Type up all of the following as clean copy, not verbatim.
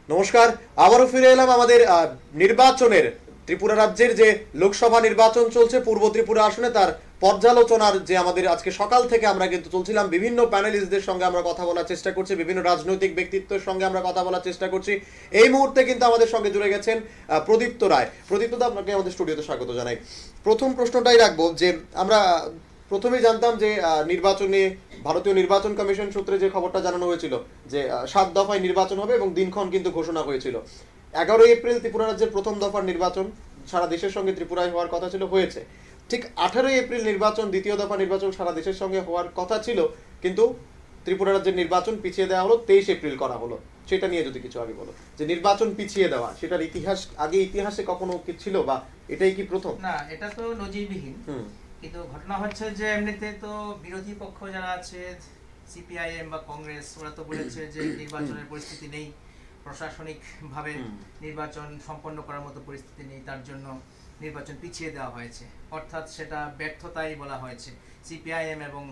নমস্কার, আবারও ফিরে এলাম আমাদের নির্বাচনের ত্রিপুরা রাজ্যের যে লোকসভা নির্বাচন চলছে পূর্ব ত্রিপুরা আসনে তার পর্যালোচনার যে আমাদের আজকে সকাল থেকে আমরা কিন্তু চলছিলাম, বিভিন্ন প্যানেলিস্টদের সঙ্গে আমরা কথা বলার চেষ্টা করছি, বিভিন্ন রাজনৈতিক ব্যক্তিত্বের সঙ্গে আমরা কথা বলার চেষ্টা করছি। এই মুহূর্তে কিন্তু আমাদের সঙ্গে জুড়ে গেছেন প্রদীপ্ত রায়। প্রদীপ্ত দা, আপনাকে আমাদের স্টুডিওতে স্বাগত জানাই। প্রথম প্রশ্নটাই রাখবো যে আমরা প্রথমেই জানতাম যে নির্বাচনে ভারতীয় নির্বাচন কমিশন সূত্রে যে খবরটা জানানো হয়েছিল যে 7 দফায় নির্বাচন হবে এবং দিনক্ষণ কিন্তু ঘোষণা হয়েছিল। 11 এপ্রিল ত্রিপুরা রাজ্যের প্রথম দফার নির্বাচন সারা দেশের সঙ্গে ত্রিপুরায় হওয়ার কথা ছিল, হয়েছে। ঠিক 18 এপ্রিল নির্বাচন, দ্বিতীয় দফা নির্বাচন সারা দেশের সঙ্গে হওয়ার কথা ছিল, কিন্তু ত্রিপুরা রাজ্যের নির্বাচন পিছিয়ে দেওয়া হলো, 23 এপ্রিল করা হলো। সেটা নিয়ে যদি কিছু আগে বলো, যে নির্বাচন পিছিয়ে দেওয়া, সেটার ইতিহাস আগে ইতিহাসে কখনো কি ছিল, বা এটাই কি প্রথম? না, এটা তো নজিরবিহীন। কিন্তু ঘটনা হচ্ছে যে এমনিতে তো বিরোধী পক্ষ যারা আছে, সিপিআইএম বা কংগ্রেস, ওরা তো বলেছে যে নির্বাচনের পরিস্থিতি নেই, প্রশাসনিক ভাবে নির্বাচন সম্পন্ন করার মতো পরিস্থিতি নেই, তার জন্য নির্বাচন পিছিয়ে দেওয়া হয়েছে। অর্থাৎ সেটা ব্যর্থতাই বলা হয়েছে সিপিআইএম এবং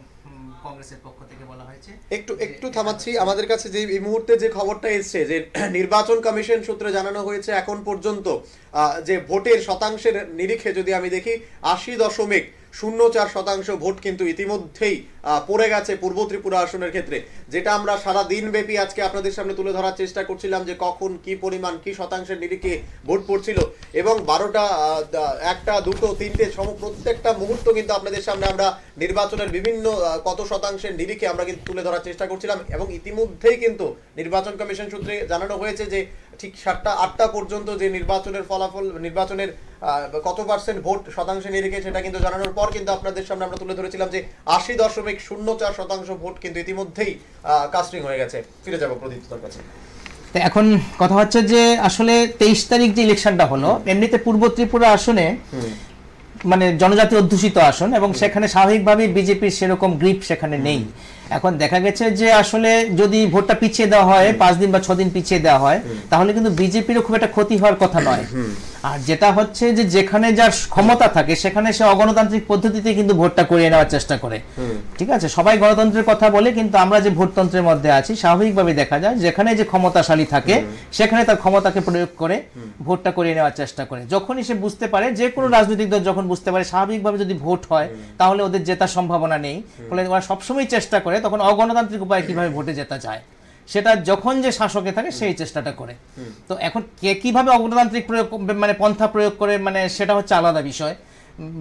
কংগ্রেসের পক্ষ থেকে বলা হয়েছে। একটু একটু থামাচ্ছি, আমাদের কাছে যে এই মুহূর্তে যে খবরটা এসছে যে নির্বাচন কমিশন সূত্রে জানানো হয়েছে এখন পর্যন্ত যে ভোটের শতাংশের নিরিখে যদি আমি দেখি 80.04% ভোট কিন্তু ইতিমধ্যেই পড়ে গেছে পূর্ব ত্রিপুরা আসনের ক্ষেত্রে, যেটা আমরা সারা দিন ব্যাপী আজকে আপনাদের সামনে তুলে ধরার চেষ্টা করছিলাম যে কখন কি পরিমাণ কি শতাংশের নিরিখে ভোট পড়ছিল, এবং 12টা 1টা 2টো 3টে প্রত্যেকটা মুহূর্ত কিন্তু আপনাদের সামনে আমরা নির্বাচনের বিভিন্ন কত শতাংশের নিরিখে আমরা কিন্তু তুলে ধরার চেষ্টা করছিলাম। এবং ইতিমধ্যেই কিন্তু নির্বাচন কমিশন সূত্রে জানানো হয়েছে যে ঠিক 7টা 8টা পর্যন্ত যে নির্বাচনের ফলাফল, নির্বাচনের কত পার্সেন্ট ভোট শতাংশে নিরিখে, সেটা কিন্তু জানানোর পর কিন্তু আপনাদের সামনে আমরা তুলে ধরেছিলাম যে 80.04% ভোট কিন্তু ইতিমধ্যেই কাস্টিং হয়ে গেছে। ফিরে যাবো প্রদীপ্তর কাছে। এখন কথা হচ্ছে যে আসলে 23 তারিখ যে ইলেকশনটা হলো, এমনিতে পূর্ব ত্রিপুরা আসনে মানে জনজাতি অধ্যুষিত আসন, এবং সেখানে স্বাভাবিকভাবেই বিজেপির সেরকম গ্রিপ সেখানে নেই। এখন দেখা গেছে যে আসলে যদি ভোটটা পিছিয়ে দেওয়া হয়, 5 দিন বা 6 দিন পিছিয়ে দেওয়া হয়, তাহলে কিন্তু বিজেপিরও খুব একটা ক্ষতি হওয়ার কথা নয়। আর যেটা হচ্ছে যে যেখানে যার ক্ষমতা থাকে সেখানে সে অগণতান্ত্রিক পদ্ধতিতে কিন্তু ভোটটা করিয়ে নেওয়ার চেষ্টা করে। ঠিক আছে, সবাই গণতন্ত্রের কথা বলে, কিন্তু আমরা যে ভোটতন্ত্রের মধ্যে আছি, স্বাভাবিকভাবে দেখা যায় যেখানে যে ক্ষমতাশালী থাকে সেখানে তার ক্ষমতাকে প্রয়োগ করে ভোটটা করিয়ে নেওয়ার চেষ্টা করে। যখনই সে বুঝতে পারে, যে কোনো রাজনৈতিক দল যখন বুঝতে পারে স্বাভাবিকভাবে যদি ভোট হয় তাহলে ওদের জেতার সম্ভাবনা নেই, ফলে ওরা সবসময় চেষ্টা করে তখন অগণতান্ত্রিক উপায়ে কিভাবে ভোটে জেতা যায়, সেটা যখন যে শাসকে থাকে সেই চেষ্টাটা করে। তো এখন কে কিভাবে অগণতান্ত্রিক প্রয়োগ মানে পন্থা প্রয়োগ করে, মানে সেটা হচ্ছে আলাদা বিষয়।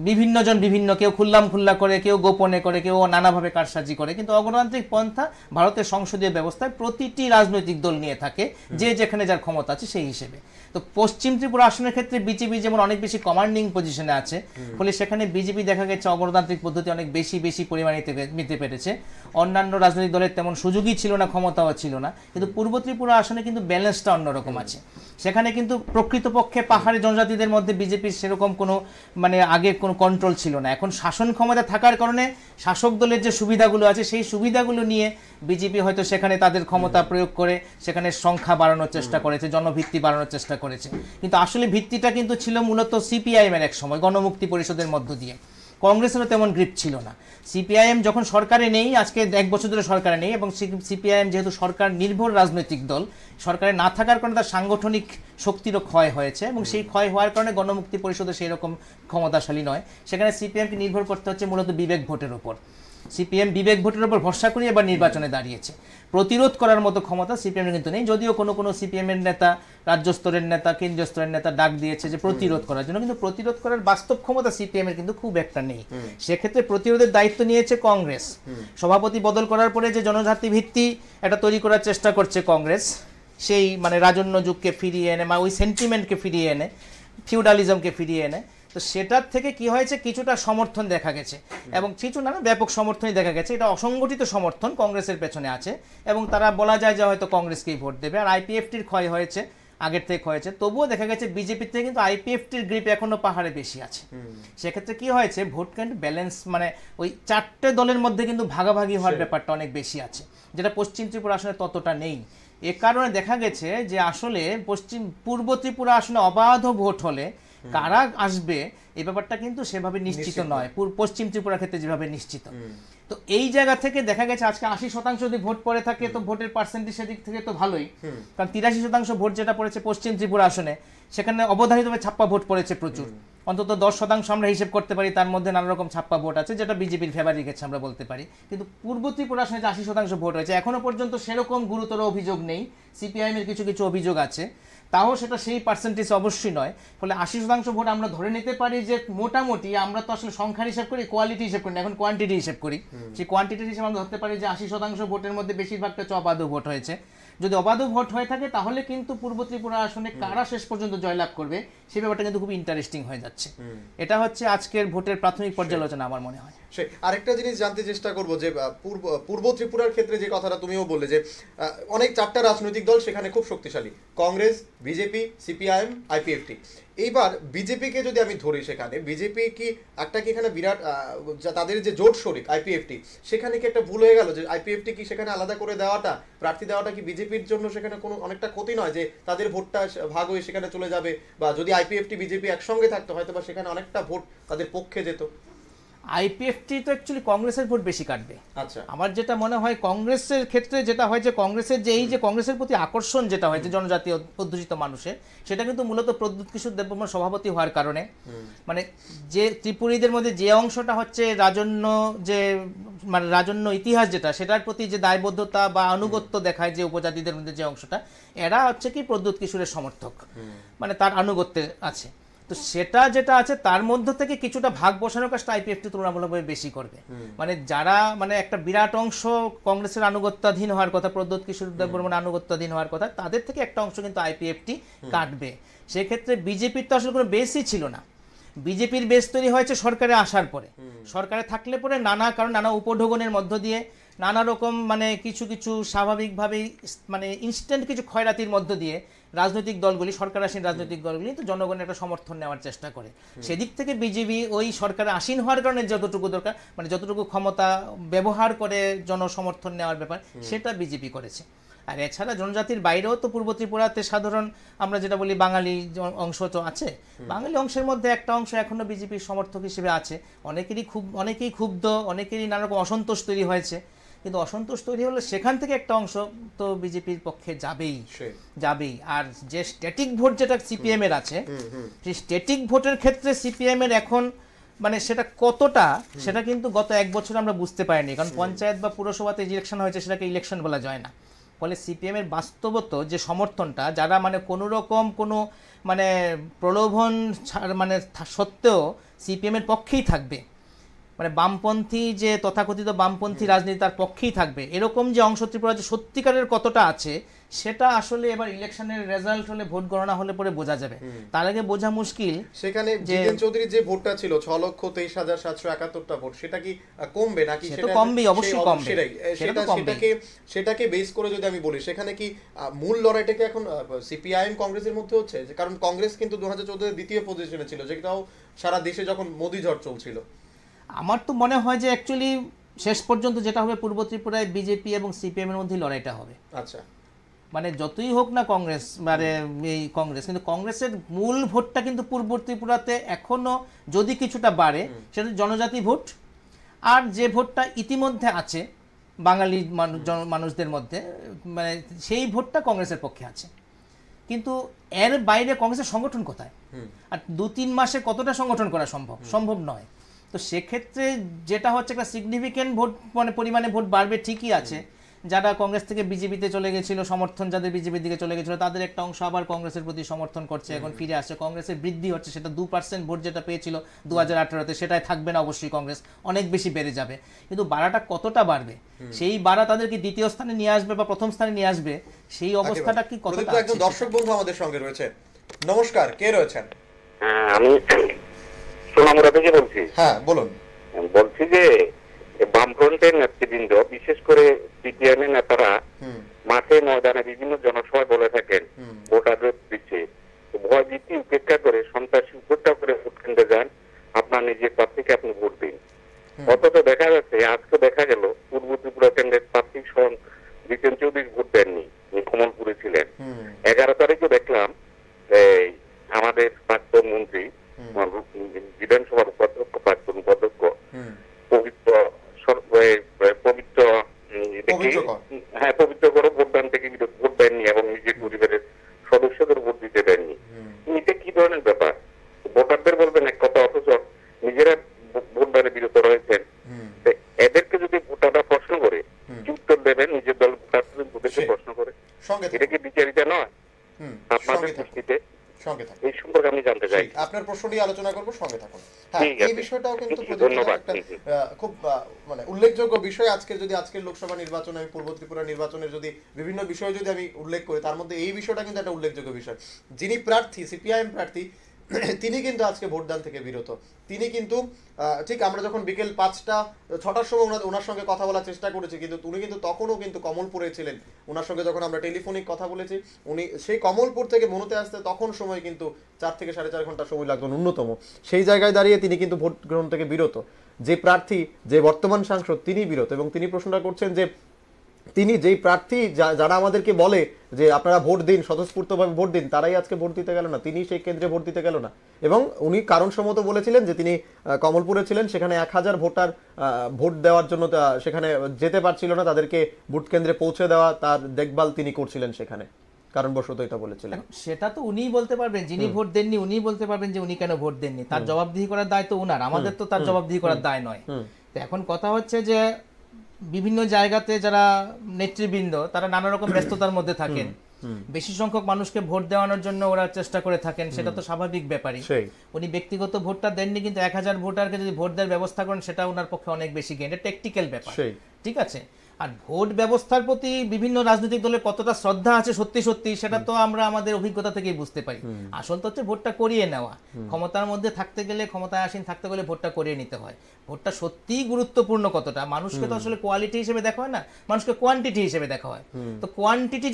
বিভিন্ন জন বিভিন্ন, কেউ খুল্লা করে, কেউ গোপনে করে, কেউ নানাভাবে কারসাজি করে, কিন্তু অগণতান্ত্রিক পন্থা ভারতের সংসদীয় ব্যবস্থায় প্রতিটি রাজনৈতিক দল নিয়ে থাকে, যে যেখানে যার ক্ষমতা আছে সেই হিসেবে। তো পশ্চিম ত্রিপুরা আসনের ক্ষেত্রে বিজেপি যেমন অনেক বেশি কমান্ডিং পজিশনে আছে, ফলে সেখানে বিজেপি দেখা গেছে অগণতান্ত্রিক পদ্ধতি অনেক বেশি পরিমাণে নিতে পেরেছে। অন্যান্য রাজনৈতিক দলের তেমন সুযোগই ছিল না, ক্ষমতাও ছিল না। কিন্তু পূর্ব ত্রিপুরা আসনে কিন্তু ব্যালেন্সটা অন্যরকম আছে। সেখানে কিন্তু প্রকৃতপক্ষে পাহাড়ি জনজাতিদের মধ্যে বিজেপির সেরকম কোনো মানে আগে কোনো কন্ট্রোল ছিল না। এখন শাসন ক্ষমতা থাকার কারণে শাসক দলের যে সুবিধাগুলো আছে সেই সুবিধাগুলো নিয়ে বিজেপি হয়তো সেখানে তাদের ক্ষমতা প্রয়োগ করে সেখানে সংখ্যা বাড়ানোর চেষ্টা করেছে, জনভিত্তি বাড়ানোর চেষ্টা করেছে। কিন্তু আসলে ভিত্তিটা কিন্তু ছিল মূলত সিপিআইএম এর এক সময় গণমুক্তি পরিষদের মধ্য দিয়ে। কংগ্রেসেরও তেমন গ্রিপ ছিল না। সিপিআইএম যখন সরকারে নেই, আজকে 1 বছর ধরে সরকারে নেই, এবং সিপিআইএম যেহেতু সরকার নির্ভর রাজনৈতিক দল, সরকারে না থাকার কারণে তার সাংগঠনিক শক্তিরও ক্ষয় হয়েছে, এবং সেই ক্ষয় হওয়ার কারণে গণমুক্তি পরিষদে সেই রকম ক্ষমতাশালী নয়। সেখানে সিপিএমকে নির্ভর করতে হচ্ছে মূলত বিবেক ভোটের উপর। সিপিএম বিবেক ভোটের উপর ভরসা করে এবার নির্বাচনে দাঁড়িয়েছে। প্রতিরোধ করার মতো ক্ষমতা সিপিএমের কিন্তু নেই, যদিও কোনো সিপিএমের নেতা, রাজ্য স্তরের নেতা, কেন্দ্রীয় স্তরের নেতা ডাক দিয়েছে যে প্রতিরোধ করার জন্য, কিন্তু প্রতিরোধ করার বাস্তব ক্ষমতা সিপিএমের কিন্তু খুব একটা নেই। সেক্ষেত্রে প্রতিরোধের দায়িত্ব নিয়েছে কংগ্রেস। সভাপতি বদল করার পরে যে জনজাতি ভিত্তি এটা তৈরি করার চেষ্টা করছে কংগ্রেস, সেই মানে রাজন্য যুগকে ফিরিয়ে এনে, বা ওই সেন্টিমেন্টকে ফিরিয়ে এনে, ফিউডালিজমকে ফিরিয়ে এনে, তো সেটার থেকে কি হয়েছে, কিছুটা সমর্থন দেখা গেছে, এবং কিছু না ব্যাপক সমর্থনই দেখা গেছে। এটা অসংগঠিত সমর্থন কংগ্রেসের পেছনে আছে, এবং তারা বলা যায় যে হয়তো কংগ্রেসকেই ভোট দেবে। আর আইপিএফটির ক্ষয় হয়েছে, আগের থেকে হয়েছে, তবুও দেখা গেছে বিজেপির থেকে কিন্তু আইপিএফটির গ্রিপ এখনো পাহাড়ে বেশি আছে। সেক্ষেত্রে কি হয়েছে, ভোট কিন্তু ব্যালেন্স, মানে ওই 4টে দলের মধ্যে কিন্তু ভাগাভাগি হওয়ার ব্যাপারটা অনেক বেশি আছে, যেটা পশ্চিম ত্রিপুরা আসলে ততটা নেই। এ কারণে দেখা গেছে যে আসলে পূর্ব ত্রিপুরা আসলে অবাধ ভোট হলে কারা আসবে এই ব্যাপারটা কিন্তু সেভাবে নিশ্চিত নয়, পশ্চিম ত্রিপুরার ক্ষেত্রে যেভাবে নিশ্চিত। তো এই জায়গা থেকে দেখা গেছে আজকে 80% যদি ভোট পড়ে থাকে তো ভোটের পার্সেন্টেজ সেদিক থেকে তো ভালোই, কারণ 83% ভোট যেটা পড়েছে পশ্চিম ত্রিপুরা আসনে, সেখানে অবধারিতভাবে ছাপ্পা ভোট পড়েছে প্রচুর, অন্তত 10% আমরা হিসেব করতে পারি, তার মধ্যে নানা রকম ছাপ্পা ভোট আছে যেটা বিজেপির ফেভারে গেছে আমরা বলতে পারি। কিন্তু পূর্ব ত্রিপুরা আসনে যে 80% ভোট হয়েছে এখনো পর্যন্ত সেরকম গুরুতর অভিযোগ নেই, সিপিআইএম এর কিছু কিছু অভিযোগ আছে, তাও সেটা সেই পার্সেন্টেজ অবশ্যই নয়। ফলে 80% ভোট আমরা ধরে নিতে পারি যে মোটামুটি, আমরা তো আসলে সংখ্যার হিসাব করি, কোয়ালিটি হিসাব করি না, এখন কোয়ান্টিটি হিসাব করি। সেই কোয়ান্টিটির হিসাবে আমরা ধরতে পারি যে 80% ভোটের মধ্যে বেশিরভাগটা অবাধ ভোট হয়েছে। যদি অবাধ ভোট হয়ে থাকে তাহলে কিন্তু পূর্ব ত্রিপুরা আসনে কারা শেষ পর্যন্ত জয়লাভ করবে সেই ব্যাপারটা কিন্তু খুব ইন্টারেস্টিং হয়ে যাচ্ছে। এটা হচ্ছে আজকের ভোটের প্রাথমিক পর্যালোচনা আমার মনে হয়। আরেকটা জিনিস জানতে চেষ্টা করব যে পূর্ব ত্রিপুরার ক্ষেত্রে যে কথাটা তুমিও বললে যে অনেক 4টা রাজনৈতিক দল সেখানে খুব শক্তিশালী, কংগ্রেস, বিজেপি, সিপিআইএম, আইপিএফটি। এইবার বিজেপিকে যদি আমি ধরি, সেখানে বিজেপি কি একটা কি এখানে বিরাট তাদের যে জোট শরিক আইপিএফটি, সেখানে কি একটা ভুল হয়ে গেল যে আইপিএফটি কি সেখানে আলাদা করে দেওয়াটা, প্রার্থী দেওয়াটা কি বিজেপির জন্য সেখানে কোনো অনেকটা ক্ষতি নয় যে তাদের ভোটটা ভাগ হয়ে সেখানে চলে যাবে, বা যদি আইপিএফটি বিজেপি একসঙ্গে থাকতো হয়তো বা সেখানে অনেকটা ভোট তাদের পক্ষে যেত? আইপিএফটি তো অ্যাকচুয়ালি কংগ্রেসের ভোট বেশি কাটবে। আচ্ছা, আমার যেটা মনে হয় কংগ্রেসের ক্ষেত্রে যেটা হয় যে কংগ্রেসের যে এই যে কংগ্রেসের প্রতি আকর্ষণ যেটা হয়েছে জনজাতীয় অধ্যুষিত মানুষের, সেটা কিন্তু মূলত প্রদ্যুৎ কিশোর দেববর্মার সভাপতি হওয়ার কারণে, মানে যে ত্রিপুরীদের মধ্যে যে অংশটা হচ্ছে রাজন্য, যে মানে রাজন্য ইতিহাস যেটা, সেটার প্রতি যে দায়বদ্ধতা বা আনুগত্য দেখায় যে উপজাতিদের মধ্যে যে অংশটা, এরা হচ্ছে কি প্রদ্যুৎ কিশোরের সমর্থক, মানে তার আনুগত্যে আছে। তো সেটা যেটা আছে তার মধ্যে থেকে কিছুটা ভাগ বসানোর কাজটা আইপিএফটি তুলনামূলকভাবে বেশি করবে। মানে যারা মানে একটা বিরাট অংশ কংগ্রেসের আনুগত্যাধীন হওয়ার কথা, প্রদ্যুৎ কিশোর দেববর্মার আনুগত্যাধীন হওয়ার কথা, তাদের থেকে একটা অংশ কিন্তু আইপিএফটি কাটবে। সেক্ষেত্রে বিজেপির তো আসলে কোনো বেসই ছিল না, বিজেপির বেস তৈরি হয়েছে সরকারে আসার পরে। সরকারে থাকলে পরে নানা কারণ, নানা উপঢৌকনের মধ্য দিয়ে, নানা রকম মানে কিছু কিছু স্বাভাবিকভাবেই মানে ইনস্ট্যান্ট কিছু ক্ষয়রাতির মধ্য দিয়ে রাজনৈতিক দলগুলি, সরকার আসীন রাজনৈতিক দলগুলি তো জনগণের একটা সমর্থন নেওয়ার চেষ্টা করে। সেদিক থেকে বিজেপি ওই সরকারে আসীন হওয়ার কারণে যতটুকু দরকার, মানে যতটুকু ক্ষমতা ব্যবহার করে জনসমর্থন নেওয়ার ব্যাপার, সেটা বিজেপি করেছে। আর এছাড়া জনজাতির বাইরেও তো পূর্ব ত্রিপুরাতে সাধারণ আমরা যেটা বলি বাঙালি অংশ তো আছে, বাঙালি অংশের মধ্যে একটা অংশ এখনো বিজেপির সমর্থক হিসেবে আছে। অনেকেই ক্ষুব্ধ, অনেকেরই নানা রকম অসন্তোষ তৈরি হয়েছে, কিন্তু অসন্তোষ তৈরি হলে সেখান থেকে একটা অংশ তো বিজেপির পক্ষে যাবেই। আর যে স্ট্যাটিক ভোট যেটা সিপিএম এর আছে, সেই স্ট্যাটিক ভোটের ক্ষেত্রে সিপিএম এর এখন মানে সেটা কতটা, সেটা কিন্তু গত 1 বছর আমরা বুঝতে পারিনি, কারণ পঞ্চায়েত বা পুরসভাতে ইলেকশন হয়েছে সেটাকে ইলেকশন বলা যায় না। ফলে সিপিএম এর বাস্তবত যে সমর্থনটা, যারা মানে কোনো রকম কোনো মানে প্রলোভন মানে সত্ত্বেও সিপিএম এর পক্ষেই থাকবে, মানে বামপন্থী যে তথাকথিত বামপন্থী রাজনীতি তার পক্ষেই থাকবে, এরকম যে অংশ ত্রিপুরা যে সত্যিকারের কতটা আছে, সেটা আসলে এবার ইলেকশনের রেজাল্ট হলে, ভোট গণনা হলে পরে বোঝা যাবে। তার আগে বোঝা মুশকিল। সেখানে জিতেন চৌধুরীর যে ভোটটা ছিল 6,23,771টা ভোট, সেটা কি কমবে নাকি? সেটা কমবে, অবশ্যই কমবে। সেটাকে বেস করে যদি আমি বলি, সেখানে কি মূল লড়াইটাকে এখন সিপিআইএম কংগ্রেসের মধ্যে হচ্ছে? কারণ কংগ্রেস কিন্তু 2014 দ্বিতীয় পজিশনে ছিল, যেটাও সারা দেশে যখন মোদি ঝড় চলছিল। আমার তো মনে হয় যে অ্যাকচুয়ালি শেষ পর্যন্ত যেটা হবে পূর্ব ত্রিপুরায় বিজেপি এবং সিপিএম এর মধ্যে লড়াইটা হবে। আচ্ছা, মানে যতই হোক না কংগ্রেস, মানে এই কংগ্রেস, কিন্তু কংগ্রেসের মূল ভোটটা কিন্তু পূর্ব ত্রিপুরাতে এখনো যদি কিছুটা বাড়ে, সেটা জনজাতি ভোট, আর যে ভোটটা ইতিমধ্যে আছে বাঙালি মানুষদের মধ্যে, মানে সেই ভোটটা কংগ্রেসের পক্ষে আছে। কিন্তু এর বাইরে কংগ্রেসের সংগঠন কোথায়? আর 2-3 মাসে কতটা সংগঠন করা সম্ভব নয়। তো সেক্ষেত্রে যেটা হচ্ছে একটা সিগনিফিকেন্ট ভোট, মানে পরিমাণে ভোট বাড়বে ঠিকই আছে। যারা কংগ্রেস থেকে বিজেপিতে চলে গেছিল, সমর্থন যাদের বিজেপির দিকে চলে গেছিল, তাদের একটা অংশ আবার কংগ্রেসের প্রতি সমর্থন করছে, এখন ফিরে আসছে, কংগ্রেসের বৃদ্ধি হচ্ছে। সেটা 2% ভোট যেটা পেয়েছিল 2018-তে, সেটাই থাকবে না অবশ্যই, কংগ্রেস অনেক বেশি বেড়ে যাবে। কিন্তু বাড়াটা কতটা বাড়বে, সেই বাড়া তাদেরকে দ্বিতীয় স্থানে নিয়ে আসবে বা প্রথম স্থানে নিয়ে আসবে, সেই অবস্থাটা কি কতটা? একজন দর্শক বন্ধু আমাদের সঙ্গে রয়েছে। নমস্কার, কে রয়েছেন? আমি সোনামুড়া থেকে বলছি। হ্যাঁ, বলুন। বলছি যে বামফ্রন্টের নেতৃবৃন্দ, বিশেষ করে সিপিএম এর নেতারা মাঠে ময়দানে বিভিন্ন জনসভায় বলে থাকেন ভোটারদের দিচ্ছে ভয় ভীতি উপেক্ষা করে, সন্ত্রাসী উপেক্ষা করে ভোট কেন্দ্রে যান, আপনার নিজের প্রার্থীকে আপনি ভোট দিন। অথচ দেখা যাচ্ছে আজকে দেখা গেল পূর্ব ত্রিপুরা কেন্দ্রের প্রার্থী জিতেন চৌধুরী ভোট দেননি, কমলপুরে ছিলেন। 11 তারিখে দেখলাম আমাদের প্রাক্তন মন্ত্রী, বিধানসভার উপাধ্যক্ষ, প্রাক্তন উপাধ্যক্ষ পবিত্র পবিত্রকর। হ্যাঁ, পবিত্র করে ভোটদান থেকে ভোট দেননি এবং নিজের পরিবারের সদস্যদের ভোট দিতে দেননি। এটা কি ধরনের ব্যাপার? ভোটারদের বলবেন এক কথা, অথচ নিজেরা ভোটদানে বিরত রয়েছেন। এদেরকে যদি ভোটাররা প্রশ্ন করে কি উত্তর দেবেন? নিজের দল ভোটারদেরকে প্রশ্ন করে, এটা কি বিচারিতা নয় আপনাদের দৃষ্টিতে? এই সম্পর্কে আমি জানতে চাই। আপনার প্রশ্ন নিয়ে আলোচনা করবো, সঙ্গে থাকুন। হ্যাঁ, এই বিষয়টাও কিন্তু একটা খুব মানে উল্লেখযোগ্য বিষয়। আজকের লোকসভা নির্বাচনে, আমি পূর্ব ত্রিপুরা নির্বাচনের যদি বিভিন্ন বিষয় যদি আমি উল্লেখ করি, তার মধ্যে এই বিষয়টা কিন্তু একটা উল্লেখযোগ্য বিষয়। যিনি প্রার্থী, সিপিআইএম প্রার্থী, তিনি কিন্তু আজকে ভোটদান থেকে বিরত। তিনি কিন্তু ঠিক আমরা যখন বিকেল 5টা-6টার সময় ওনার সঙ্গে কথা বলার চেষ্টা করেছি, কিন্তু উনি কিন্তু তখনও কিন্তু কমলপুরে ছিলেন। ওনার সঙ্গে যখন আমরা টেলিফোনিক কথা বলেছি, উনি সেই কমলপুর থেকে মনোতে আসতে তখন সময় কিন্তু 4 থেকে 4.5 ঘন্টা সময় লাগতো ন্যূনতম। সেই জায়গায় দাঁড়িয়ে তিনি কিন্তু ভোট গ্রহণ থেকে বিরত। যে প্রার্থী, যে বর্তমান সাংসদ, তিনি বিরত। এবং তিনি প্রশ্নটা করছেন যে তিনি যেই প্রার্থী যারা আমাদেরকে বলে যে আপনারা ভোট দিন, স্বতঃস্ফূর্তভাবে ভোট দিন, তারাই আজকে ভোট দিতে গেল না, তিনি সেই কেন্দ্রে ভোট দিতে গেল না। এবং উনি কারণসম্মত বলেছিলেন যে তিনি কমলপুরে ছিলেন, সেখানে 1000 ভোটার ভোট দেওয়ার জন্য সেখানে যেতে পারছিল না, তাদেরকে ভোট কেন্দ্রে পৌঁছে দেওয়া, তার দেখভাল তিনি করছিলেন সেখানে, কারণবশত এটা বলেছিলেন। সেটা তো উনিই বলতে পারবেন, যিনি ভোট দেননি উনিই বলতে পারবেন যে উনি কেন ভোট দেননি। তার জবাবদিহি করার দায় তো উনার, আমাদের তো তার জবাবদিহি করার দায় নয়। তো এখন কথা হচ্ছে যে বিভিন্ন জায়গাতে যারা নেতৃবৃন্দ, তারা নানা রকম ব্যস্ততার মধ্যে থাকেন, বেশি সংখ্যক মানুষকে ভোট দেওয়ানোর জন্য ওরা চেষ্টা করে থাকেন, সেটা তো স্বাভাবিক ব্যাপারই। উনি ব্যক্তিগত ভোটটা দেননি, কিন্তু 1000 ভোটারকে যদি ভোট দেওয়ার ব্যবস্থা করেন, সেটা ওনার পক্ষে অনেক বেশি গেইন। এটা টেকনিক্যাল ব্যাপার, ঠিক আছে। আর ভোট ব্যবস্থার প্রতি বিভিন্ন রাজনৈতিক দলের কতটা শ্রদ্ধা আছে সত্যি সত্যি, সেটা তো আমরা আমাদের অভিজ্ঞতা থেকেই বুঝতে পারি। আসল তো হচ্ছে ভোটটা করিয়ে নেওয়া। ক্ষমতার মধ্যে থাকতে গেলে, ক্ষমতায় আসীন থাকতে গেলে ভোটটা করিয়ে নিতে হয়। ভোটটা সত্যিই গুরুত্বপূর্ণ কতটা, মানুষকে তো আসলে কোয়ালিটি হিসেবে দেখা হয় না, মানুষকে কোয়ান্টিটি হিসেবে দেখা হয়। তো কোয়ান্টিটি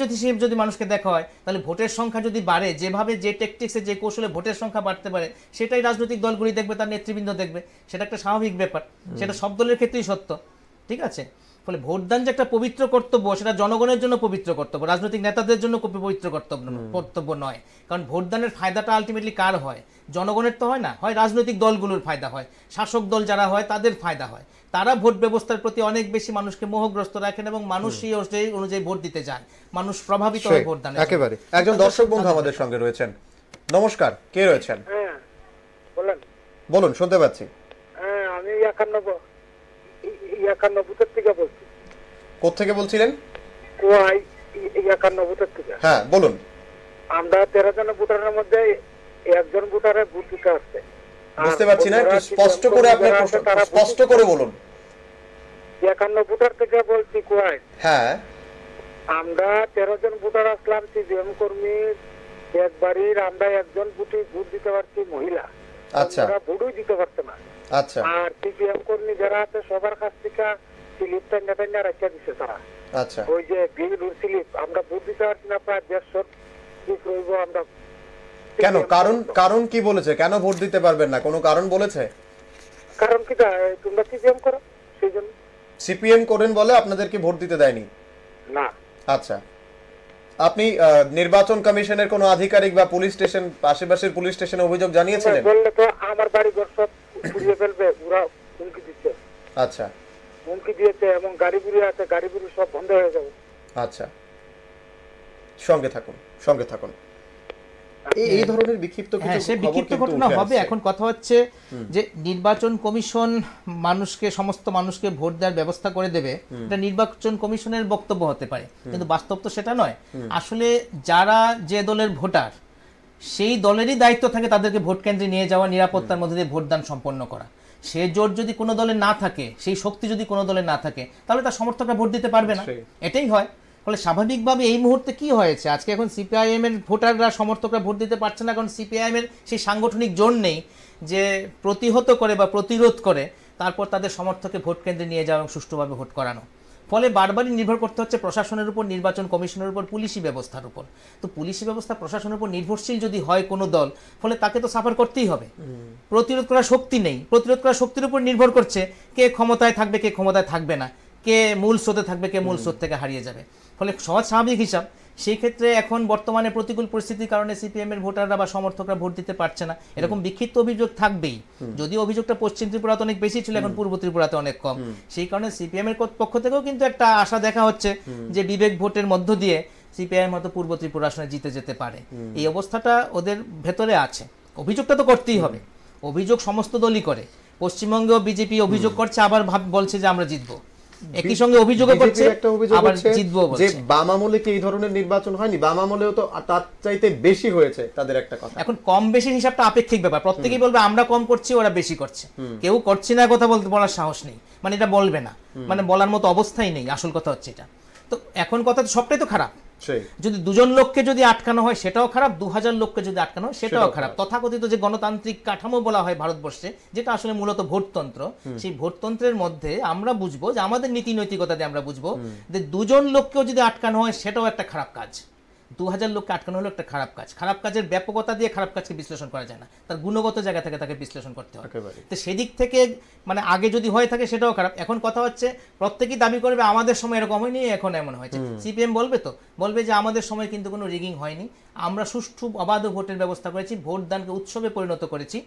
যদি মানুষকে দেখা হয়, তাহলে ভোটের সংখ্যা যদি বাড়ে, যেভাবে যে টেকটিক্সে যে কৌশলে ভোটের সংখ্যা বাড়তে পারে, সেটাই রাজনৈতিক দলগুলি দেখবে, তার নেতৃবৃন্দ দেখবে। সেটা একটা স্বাভাবিক ব্যাপার, সেটা সব দলের ক্ষেত্রেই সত্য, ঠিক আছে। ফলে ভোটদান যে একটা পবিত্র কর্তব্য, সেটা জনগণের জন্য পবিত্র কর্তব্য, রাজনৈতিক নেতাদের জন্য পবিত্র কর্তব্য নয়। কারণ ভোটদানের ফায়দাটা আলটিমেটলি কার হয়? জনগণের তো হয় না, হয় রাজনৈতিক দলগুলোর ফায়দা হয়, শাসক দল যারা হয় তাদের ফায়দা হয়। তারা ভোট ব্যবস্থার প্রতি অনেক বেশি মানুষকে মোহগ্রস্ত রাখেন এবং মানুষ সেই অনুযায়ী ভোট দিতে যায়, মানুষ প্রভাবিত হয় ভোটদানে। একেবারে। একজন দর্শক বন্ধু আমাদের সঙ্গে রয়েছেন। নমস্কার, কে রয়েছেন? বলুন, শুনতে পাচ্ছি। আমি 91 থেকে বলছি। কোত্থেকে বলছিলেন? কোয়াই 91 থেকে। হ্যাঁ, বলুন। আমরা 13 জন ভোটারের মধ্যে একজন ভোটারের ভোট দিতে আসছে। বুঝতে পারছি না, একটু স্পষ্ট করে আপনার প্রশ্ন স্পষ্ট করে বলুন। 51 ভোটার থেকে বলছি কোয়াই। হ্যাঁ, আমরা 13 জন ভোটার আসলাম, সিপিএম কর্মী একবারই। আমরা একজন ভোট দিতে পারছি মহিলা, আচ্ছা, ভোটই দিতে পারছে না। আচ্ছা। আর সিপিএম কর্মী যারা আছে সবার কাছ থেকে স্লিপটা নেতা রাখা দিচ্ছে তারা। আচ্ছা, ওই যে বিল স্লিপ আমরা ভোট দিতে পারছি না, প্রায় 150 স্লিপ রইব। আমরা কেন? কারণ কি বলেছে? কেন ভোট দিতে পারবেন না? কোনো কারণ বলেছে? কারণ কি, তোমরা সিপিএম করো সেই জন্য। সিপিএম করেন বলে আপনাদেরকে ভোট দিতে দেয়নি? না। আচ্ছা, আপনি নির্বাচন কমিশনের কোন আধিকারিক বা পুলিশ স্টেশন, আশেপাশের পুলিশ স্টেশনে অভিযোগ জানিয়েছিলেন? বললে তো আমার বাড়ি ঘর সব পুড়িয়ে ফেলবে, ওরা হুমকি দিচ্ছে। আচ্ছা, হুমকি দিয়েছে এবং গাড়ি বুড়ি আছে, গাড়ি বুড়ি সব বন্ধ হয়ে যাবে। আচ্ছা, সঙ্গে থাকুন। এই ধরনের বিক্ষিপ্ত ঘটনা হবে। এখন কথা হচ্ছে যে নির্বাচন কমিশন সমস্ত মানুষকে ভোট দেওয়ার ব্যবস্থা করে দেবে, এটা নির্বাচন কমিশনের বক্তব্য হতে পারে, কিন্তু বাস্তব তো সেটা নয়। আসলে যারা যে দলের ভোটার, সেই দলেরই দায়িত্ব থাকে তাদেরকে ভোট কেন্দ্রে নিয়ে যাওয়া, নিরাপত্তার মধ্যে দিয়ে ভোটদান সম্পন্ন করা। সে জোট যদি কোনো দলে না থাকে, সেই শক্তি যদি কোনো দলে না থাকে, তাহলে তার সমর্থকরা ভোট দিতে পারবে না, এটাই হয়। ফলে স্বাভাবিকভাবে এই মুহূর্তে কি হয়েছে, আজকে এখন সিপিআইএম এর ভোটাররা, সমর্থকরা ভোট দিতে পারছে না, কারণ সিপিআইএম এর সেই সাংগঠনিক জোর নেই যে প্রতিহত করে বা প্রতিরোধ করে তারপর তাদের সমর্থককে ভোট কেন্দ্রে নিয়ে যাওয়া এবং সুষ্ঠুভাবে ভোট করানো। ফলে বারবারই নির্ভর করতে হচ্ছে প্রশাসনের উপর, নির্বাচন কমিশনের উপর, পুলিশি ব্যবস্থার উপর। তো পুলিশি ব্যবস্থা প্রশাসনের উপর নির্ভরশীল যদি হয় কোনো দল, ফলে তাকে তো সাফার করতেই হবে। প্রতিরোধ করার শক্তি নেই, প্রতিরোধ করার শক্তির উপর নির্ভর করছে কে ক্ষমতায় থাকবে, কে ক্ষমতায় থাকবে না, কে মূল স্রোতে থাকবে, কে মূল স্রোত থেকে হারিয়ে যাবে। ফলে সহজ স্বাভাবিক হিসাব, সেই ক্ষেত্রে এখন বর্তমানে প্রতিকূল পরিস্থিতির কারণে সিপিএম এর ভোটাররা বা সমর্থকরা ভোট দিতে পারছে না, এরকম বিক্ষিপ্ত অভিযোগ থাকবেই। যদিও অভিযোগটা পশ্চিম ত্রিপুরাতে অনেক বেশি ছিল, এখন পূর্ব ত্রিপুরাতে অনেক কম। সেই কারণে সিপিএম এর পক্ষ থেকেও কিন্তু একটা আশা দেখা হচ্ছে যে বিবেক ভোটের মধ্য দিয়ে সিপিআইএম হয়তো পূর্ব ত্রিপুরা আসনে জিতে যেতে পারে। এই অবস্থাটা ওদের ভেতরে আছে। অভিযোগটা তো করতেই হবে, অভিযোগ সমস্ত দলই করে। পশ্চিমবঙ্গেও বিজেপি অভিযোগ করছে, আবার বলছে যে আমরা জিতবো, একই সঙ্গে অভিযোগও করছে, বিজেপির একটা অভিযোগ আবার হচ্ছে জিতবো যে বলছে। বাম আমলে কি এই ধরনের নির্বাচন হয়নি, বাম আমলেও তো তার চাইতে বেশি হয়েছে, তাদের একটা কথা। এখন কম বেশি হিসাবটা আপেক্ষিক ব্যাপার, প্রত্যেকেই বলবে আমরা কম করছি ওরা বেশি করছে, কেউ করছি না কথা বলতে বলার সাহস নেই, মানে এটা বলবে না, মানে বলার মতো অবস্থাই নেই। আসল কথা হচ্ছে এটা। তো এখন কথা তো সবটাই তো খারাপ। সেই যদি 2 লোককে যদি আটকানো হয় সেটাও খারাপ, 2000 লোককে যদি আটকানো হয় সেটাও খারাপ। তথাকথিত যে গণতান্ত্রিক কাঠামো বলা হয় ভারতবর্ষে, যেটা আসলে মূলত ভোটতন্ত্র, সেই ভোটতন্ত্রের মধ্যে আমরা বুঝবো যে আমাদের নীতি নৈতিকতা দিয়ে আমরা বুঝবো যে 2 লোককেও যদি আটকানো হয় সেটাও একটা খারাপ কাজ। 2000 লোককে আটকানো হলো একটা খারাপ কাজ। খারাপ কাজের ব্যাপকতা দিয়ে খারাপ কাজকে বিশ্লেষণ করা যায় না, তার গুণগত জায়গা থেকে তাকে বিশ্লেষণ করতে হয়। একেবারে। তো সেদিক থেকে মানে আগে যদি হয়ে থাকে সেটাও খারাপ। এখন কথা হচ্ছে প্রত্যেকেই দাবি করবে আমাদের সময় এরকম হয়নি, এখন এমন হয়েছে। সিপিএম বলবে যে আমাদের সময় কিন্তু কোনো রিগিং হয়নি, আমরা সুষ্ঠু অবাধ ভোটের ব্যবস্থা করেছি, ভোটদানকে উৎসবে পরিণত করেছি,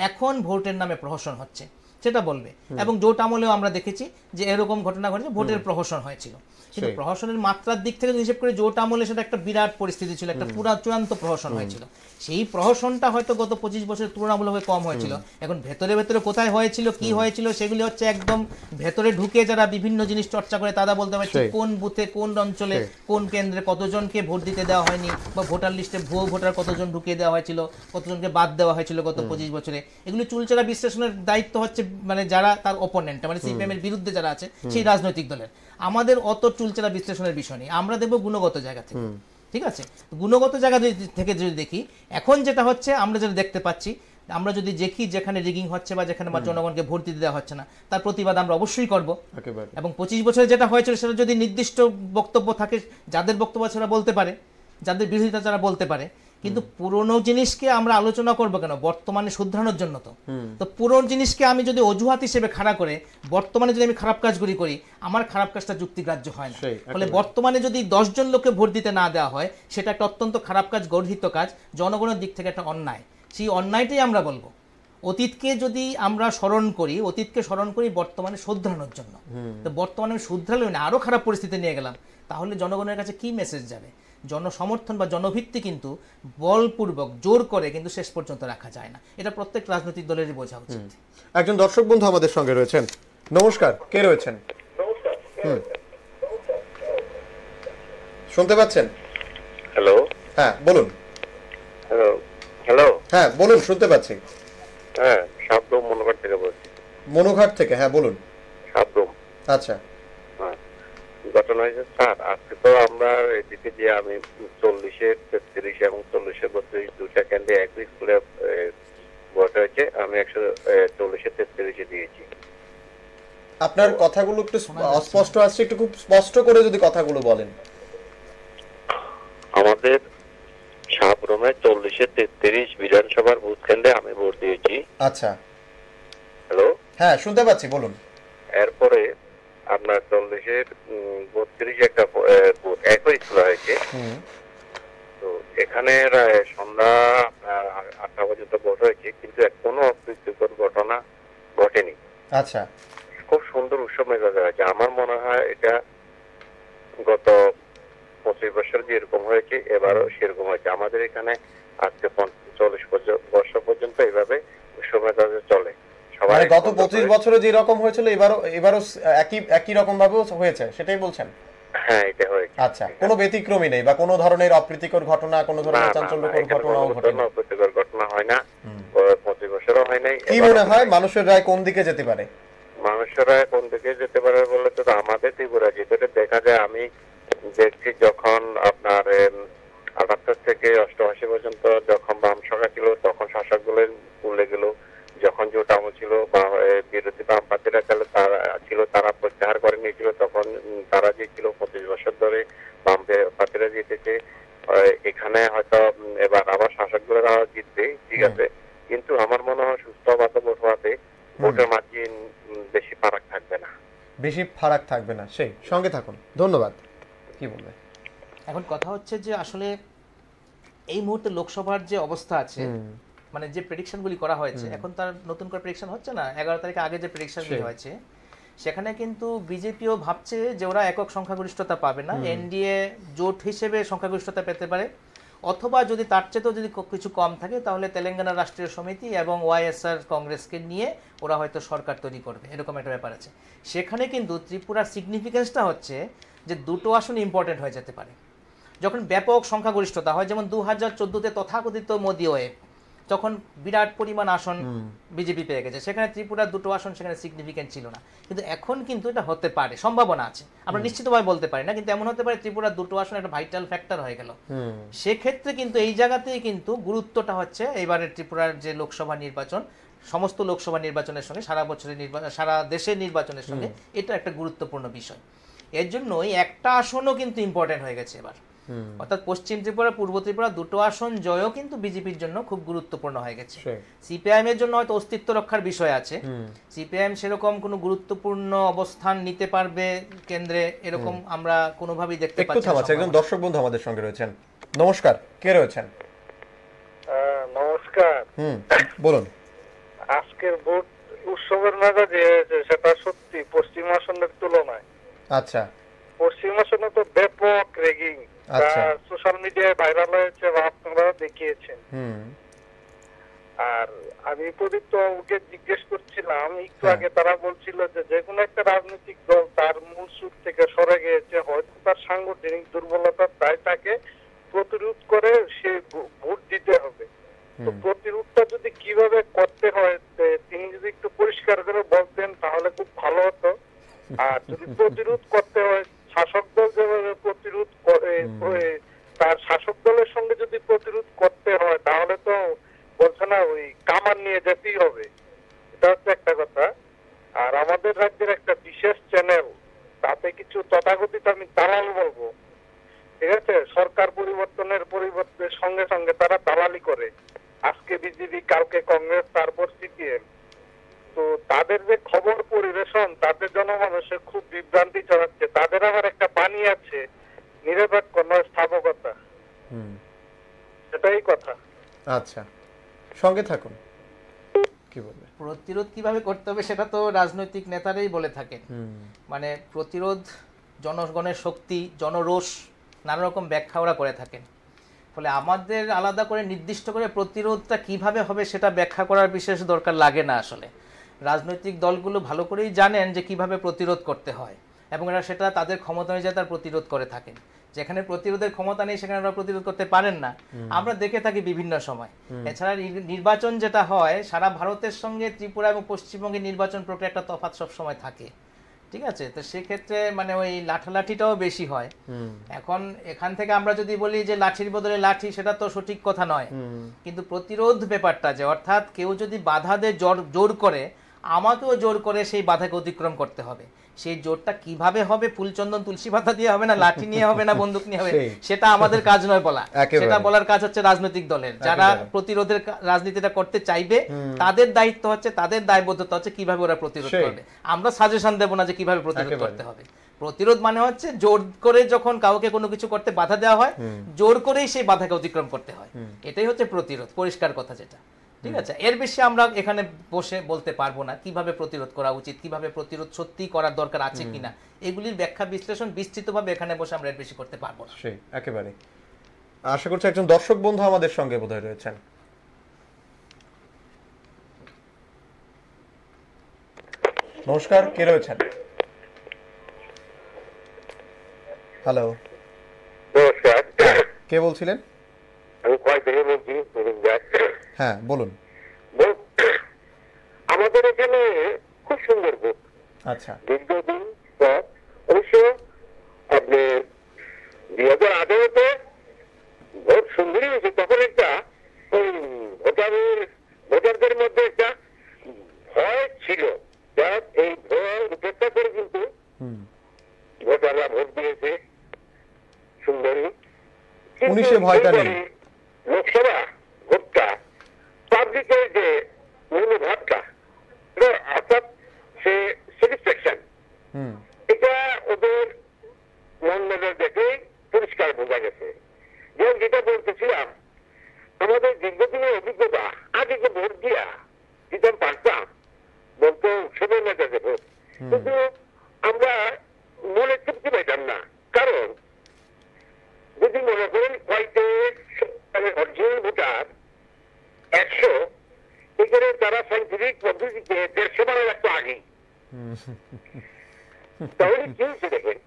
এখন ভোটের নামে প্রহসন হচ্ছে, সেটা বলবে। এবং জোট আমলেও আমরা দেখেছি যে এরকম ঘটনা ঘটেছে, ভোটের প্রহসন হয়েছিল। কিন্তু প্রহসনের মাত্রার দিক থেকে হিসেব করে জোট আমলে সেটা একটা বিরাট পরিস্থিতি ছিল, একটা পুরা চূড়ান্ত প্রহসন হয়েছিল। সেই প্রহসনটা হয়তো গত 25 বছর তুলনামূলকভাবে কম হয়েছিল। এখন ভেতরে ভেতরে কোথায় হয়েছিল, কি হয়েছিল, সেগুলি হচ্ছে একদম ভেতরে ঢুকে যারা বিভিন্ন জিনিস চর্চা করে তারা বলতে পারছে কোন বুথে, কোন অঞ্চলে, কোন কেন্দ্রে কতজনকে ভোট দিতে দেওয়া হয়নি, বা ভোটার লিস্টে ভুয়ো ভোটার কতজন ঢুকিয়ে দেওয়া হয়েছিল, কতজনকে বাদ দেওয়া হয়েছিল গত 25 বছরে। এগুলো চুলচেরা বিশ্লেষণের দায়িত্ব হচ্ছে মানে যারা তার অপোনেন্ট, মানে সিপিএম এর বিরুদ্ধে যারা আছে সেই রাজনৈতিক দলের। আমাদের অত চুলচেরা বিশ্লেষণের বিষয় নেই, আমরা দেখবো গুণগত জায়গা থেকে। ঠিক আছে, গুণগত জায়গা থেকে যদি দেখি, এখন যেটা হচ্ছে আমরা যেটা দেখতে পাচ্ছি, আমরা যদি দেখি যেখানে রিগিং হচ্ছে বা যেখানে জনগণকে ভোট দিতে দেওয়া হচ্ছে না, তার প্রতিবাদ আমরা অবশ্যই করব। এবং 25 বছরে যেটা হয়েছিল সেটা যদি নির্দিষ্ট বক্তব্য থাকে, যাদের বক্তব্য সেটা বলতে পারে, যাদের বিরোধিতা যারা বলতে পারে, কিন্তু পুরনো জিনিসকে আমরা আলোচনা করবো কেন, বর্তমানে শুধরানোর জন্য। তো পুরনো জিনিসকে আমি যদি অজুহাত হিসেবে খাড়া করে বর্তমানে যদি আমি খারাপ কাজগুলি করি, আমার খারাপ কাজটা যুক্তিগ্রাহ্য হয় না। ফলে বর্তমানে যদি 10 জন লোককে ভোট দিতে না দেওয়া হয়, সেটা একটা অত্যন্ত খারাপ কাজ, গর্হিত কাজ, জনগণের দিক থেকে একটা অন্যায়। সেই অন্যায়টাই আমরা বলবো। অতীতকে যদি আমরা স্মরণ করি বর্তমানে শুধরানোর জন্য, তো বর্তমানে আমি শুধরালেও না আরো খারাপ পরিস্থিতি নিয়ে গেলাম, তাহলে জনগণের কাছে কি মেসেজ যাবে? জনসমর্থন বা জনভিত্তি কিন্তু বলপূর্বক জোর করে কিন্তু শেষ পর্যন্ত রাখা যায় না, এটা প্রত্যেক রাজনৈতিক দলেরই বোঝা উচিত। একজন দর্শক বন্ধু আমাদের সঙ্গে রয়েছেন, নমস্কার, কে রয়েছেন? শুনতে পাচ্ছেন? হ্যালো, হ্যাঁ বলুন। হ্যালো, হ্যালো, হ্যাঁ বলুন, শুনতে পাচ্ছি। হ্যাঁ, শাবরুম মনোঘাট থেকে বলছি। মনোঘাট থেকে, হ্যাঁ বলুন। শাবরুম। আচ্ছা, হ্যাঁ, ঘটনা হয়েছে স্যার, আজকে তো আমরা এদিকে যে আমি 40-এর 33 এবং 40-এর 32 দুটা কেন্দ্রে একই স্কুলে ভোট হয়েছে, আমি 140-এর 33-এ দিয়েছি। আপনার কথাগুলো একটু অস্পষ্ট আসছে, একটু খুব স্পষ্ট করে যদি কথাগুলো বলেন। আমাদের শাবরুমে 40-এর 33 বিধানসভার বুথ কেন্দ্রে আমি ভোট দিয়েছি। আচ্ছা, হ্যালো, হ্যাঁ শুনতে পাচ্ছি, বলুন। এরপরে আপনার 40-এর 32 একটা বুথ একই স্কুলে হয়েছে। তো এখানে সন্ধ্যা 8টা পর্যন্ত ভোট হয়েছে, কিন্তু কোনো অপ্রীতিকর ঘটনা ঘটেনি। আচ্ছা, খুব সুন্দর উৎসব মেজাজে হয়েছে। আমার মনে হয় এটা গত 25 বছর যেরকম হয়েছে এবারও সেরকম হয়েছে। আমাদের এখানে আজকে 40 বছর পর্যন্ত এইভাবে উৎসব মেজাজে চলে। সবাই গত 25 বছরে যে রকম হয়েছিল এবারও একই রকম ভাবে হয়েছে, সেটাই বলছেন? হ্যাঁ, এটা হয়েছে। আচ্ছা, কোনো ব্যতিক্রমী নেই বা কোনো ধরনের অপ্রীতিকর ঘটনা, কোনো ধরনের চাঞ্চল্যকর ঘটনাও ঘটেনি? অপ্রীতিকর ঘটনা হয় না, 25 বছরও হয় নাই। কি মনে হয় মানুষের রায় কোন দিকে যেতে পারে? মানুষেরা কোন দিকে যেতে পারে বলে তো আমাদের ত্রিপুরা যেটা দেখা যায়, আমি দেখছি যখন আপনার 78 থেকে 88 পর্যন্ত যখন বাম সরকার ছিল তখন শাসকগুলো ভুলে গেল, যখন জোট আমল ছিল বা বিরোধী বাম প্রার্থীরা তারা প্রত্যাহার করে নিয়েছিল, তখন তারা যে ছিল 25 বছর ধরে বাম প্রার্থীরা জিতেছে। এখানে হয়তো এবার আবার শাসকগুলো জিতবে, ঠিক আছে, কিন্তু আমার মনে হয় সুস্থ ভোট হওয়াতে ভোটের মার্জিন বেশি ফারাক থাকবে না। বেশি ফারাক থাকবে না, সেই সঙ্গে থাকুন, ধন্যবাদ। কি বলবে? এখন কথা হচ্ছে যে আসলে এই মুহূর্তে লোকসভার যে অবস্থা আছে, মানে যে প্রেডিকশনগুলি করা হয়েছে, এখন তার নতুন করে প্রেডিকশন হচ্ছে না, 11 তারিখে আগে যে প্রেডিকশনগুলি হয়েছে সেখানে কিন্তু বিজেপিও ভাবছে যে ওরা একক সংখ্যাগরিষ্ঠতা পাবে না, এনডিএ জোট হিসেবে সংখ্যাগরিষ্ঠতা পেতে পারে, অথবা যদি তার চেয়েও যদি কিছু কম থাকে তাহলে তেলেঙ্গানা রাষ্ট্রীয় সমিতি এবং ওয়াইএসআর কংগ্রেসকে নিয়ে ওরা হয়তো সরকার তৈরি করবে, এরকম একটা ব্যাপার আছে। সেখানে কিন্তু ত্রিপুরার সিগনিফিকেন্সটা হচ্ছে যে দুটো আসন ইম্পর্টেন্ট হয়ে যেতে পারে যখন ব্যাপক সংখ্যাগরিষ্ঠতা হয়, যেমন 2014-তে তথাকথিত মোদি ওয়েভ, তখন বিরাট পরিমাণ আসন বিজেপি পেয়ে গেছে, সেখানে ত্রিপুরার দুটো আসন সেখানে সিগনিফিকেন্ট ছিল না, কিন্তু এখন কিন্তু এটা হতে পারে, সম্ভাবনা আছে, আমরা নিশ্চিতভাবে বলতে পারি না, কিন্তু এমন হতে পারে ত্রিপুরার দুটো আসন একটা ভাইটাল ফ্যাক্টর হয়ে গেল। সেক্ষেত্রে কিন্তু এই জায়গাতেই কিন্তু গুরুত্বটা হচ্ছে এবারের ত্রিপুরার যে লোকসভা নির্বাচন, সমস্ত লোকসভা নির্বাচনের সঙ্গে সারা বছরের নির্বাচন, সারা দেশের নির্বাচনের সঙ্গে এটা একটা গুরুত্বপূর্ণ বিষয়। এর জন্যই একটা আসনও কিন্তু ইম্পর্টেন্ট হয়ে গেছে এবার, অর্থাৎ পশ্চিম ত্রিপুরা, পূর্ব ত্রিপুরা দুটো আসন জয়ও কিন্তু বিজেপির জন্য খুব গুরুত্বপূর্ণ হয়ে গেছে। সিপিআইএম এর জন্য হয়তো অস্তিত্ব রক্ষার বিষয় আছে, সিপিআইএম সেরকম কোনো গুরুত্বপূর্ণ অবস্থান নিতে পারবে কেন্দ্রে এরকম আমরা কোনোভাবেই দেখতে পাচ্ছি না। একজন দর্শক বন্ধু আমাদের সঙ্গে রয়েছেন, নমস্কার, কে রয়েছেন? নমস্কার। বলুন। আজকের ভোট উৎসবের মেজা যে হয়েছে সেটা সত্যি পশ্চিম আসনের তুলনায়, আচ্ছা, পশ্চিম আসনে তো ব্যাপক রেগিং সোশ্যাল মিডিয়ায় ভাইরাল হয়েছে বা আপনারা দেখিয়েছেন। আর আমি প্রদীপ্তকে জিজ্ঞেস করছিলাম একটু আগে, তারা বলছিল যে যেকোনো একটা রাজনৈতিক দল তার মূল সুর থেকে সরে গিয়েছে, হয়তো তার সাংগঠনিক দুর্বলতার দায় তাকে প্রতিরোধ করে সে ভোট দিতে হবে। তো প্রতিরোধটা যদি কিভাবে করতে হয় তিনি যদি একটু পরিষ্কার করে বলতেন তাহলে খুব ভালো হতো। আর যদি প্রতিরোধ করতে হয়, শাসক দল যেভাবে প্রতিরোধ করে, তার শাসক দলের সঙ্গে যদি প্রতিরোধ করতে হয় তাহলে তো বলছে না ওই কামান নিয়ে যেতেই হবে, এটা হচ্ছে একটা কথা। আর আমাদের রাজ্যের একটা বিশেষ চ্যানেল, তাতে কিছু তথাকথিত আমি দালাল বলবো, ঠিক আছে, সরকার পরিবর্তনের পরিবর্তে সঙ্গে সঙ্গে তারা দালালি করে, আজকে বিজেপি, কালকে কংগ্রেস, তারপর সিপিএম। তো তাদের যে খবর পরিবেশন তাদের জনমানুষে খুব বিভ্রান্তি ছড়াচ্ছে। তাদের আবার একটা বাণী আছে, নিরপেক্ষ নয় স্থাপকতা, এটাই কথা। আচ্ছা, সঙ্গে থাকুন, কি বলবে? প্রতিরোধ কিভাবে করতে হবে সেটা তো রাজনৈতিক নেতারাই বলে থাকেন, মানে প্রতিরোধ, জনগণের শক্তি, জনরোষ, নানা রকম ব্যাখ্যা ওরা করে থাকেন। ফলে আমাদের আলাদা করে নির্দিষ্ট করে প্রতিরোধটা কিভাবে হবে সেটা ব্যাখ্যা করার বিশেষ দরকার লাগে না। আসলে রাজনৈতিক দলগুলো ভালো করেই জানেন যে কিভাবে প্রতিরোধ করতে হয়, এবং এরা সেটা তাদের ক্ষমতা অনুযায়ী তার প্রতিরোধ করে থাকেন। যেখানে প্রতিরোধের ক্ষমতা নেই সেখানে ওরা প্রতিরোধ করতে পারেন না, আমরা দেখে থাকি বিভিন্ন সময়। এছাড়া নির্বাচন যেটা হয় সারা ভারতের সঙ্গে ত্রিপুরা এবং পশ্চিমবঙ্গের নির্বাচন প্রক্রিয়া একটা তফাৎ সব সময় থাকে, ঠিক আছে। তো সেক্ষেত্রে মানে ওই লাঠালাঠিটাও বেশি হয়। এখন এখান থেকে আমরা যদি বলি যে লাঠির বদলে লাঠি, সেটা তো সঠিক কথা নয়, কিন্তু প্রতিরোধ ব্যাপারটা যে, অর্থাৎ কেউ যদি বাধা দেয় জোর করে, আমাকেও জোর করে সেই বাধাকে অতিক্রম করতে হবে। সেই জোরটা কিভাবে হবে, ফুলচন্দন তুলসী পাতা দিয়ে হবে না লাঠি নিয়ে হবে না বন্দুক নিয়ে হবে, সেটা আমাদের কাজ নয় বলা, সেটা বলার কাজ হচ্ছে রাজনৈতিক দলের। যারা প্রতিরোধের রাজনীতিটা করতে চাইবে তাদের দায়িত্ব হচ্ছে, তাদের দায়বদ্ধতা হচ্ছে কিভাবে ওরা প্রতিরোধ করবে। আমরা সাজেশন দেব না যে কিভাবে প্রতিরোধ করতে হবে। প্রতিরোধ মানে হচ্ছে জোর করে যখন কাউকে কোনো কিছু করতে বাধা দেওয়া হয়, জোর করেই সেই বাধাকে অতিক্রম করতে হয়, এটাই হচ্ছে প্রতিরোধ, পরিষ্কার কথা যেটা, ঠিক আছে। এর বেশি আমরা এখানে বসে বলতে পারবো না কিভাবে প্রতিরোধ করা উচিত, কিভাবে প্রতিরোধ সত্যি করার দরকার আছে কিনা, এগুলির ব্যাখ্যা বিশ্লেষণ বিস্তৃতভাবে এখানে বসে আমরা এর বেশি করতে পারবো না। সেই একেবারে। আশা করছি একজন দর্শক বন্ধু আমাদের সঙ্গে বোধহয় রয়েছেন। নমস্কার, কে রয়েছেন? হ্যালো, নমস্কার, কে বলছিলেন? আমি কয় থেকে বলছি। হ্যাঁ বলুন। আমাদের এখানে খুব সুন্দর ভোট, আচ্ছা, দীর্ঘদিন পর। অবশ্য আপনি 2018-তে ভোট সুন্দরই হয়েছে, তখন একটা ওই ভোটারদের মধ্যে একটা ভয় ছিল, এই ভয় উপেক্ষা করে কিন্তু ভোটাররা ভোট দিয়েছে সুন্দরী। 19-এ ভয়টা নেই। লোকসভা ভোটটা পাবলিকের যে মনোভাবটা, অর্থাৎ সে স্যাটিসফ্যাকশন, এটা ওদের মন মেজাজ দেখে পরিষ্কার বোঝা আমাদের দীর্ঘদিনের অভিজ্ঞতা, আগে যে ভোট দিয়া দিতাম পারতাম, বলতো উৎসবের মেজাজে ভোট, কিন্তু আমরা মনে তৃপ্তি পাইতাম না। কারণ যদি মনে করেন কয়েকটা অরিজিনাল ভোটার 100, এখানে তারা সাইন্টিফিক পদ্ধতিতে 150 বানা রাখতো আগেই। তাহলে কি হচ্ছে দেখেন,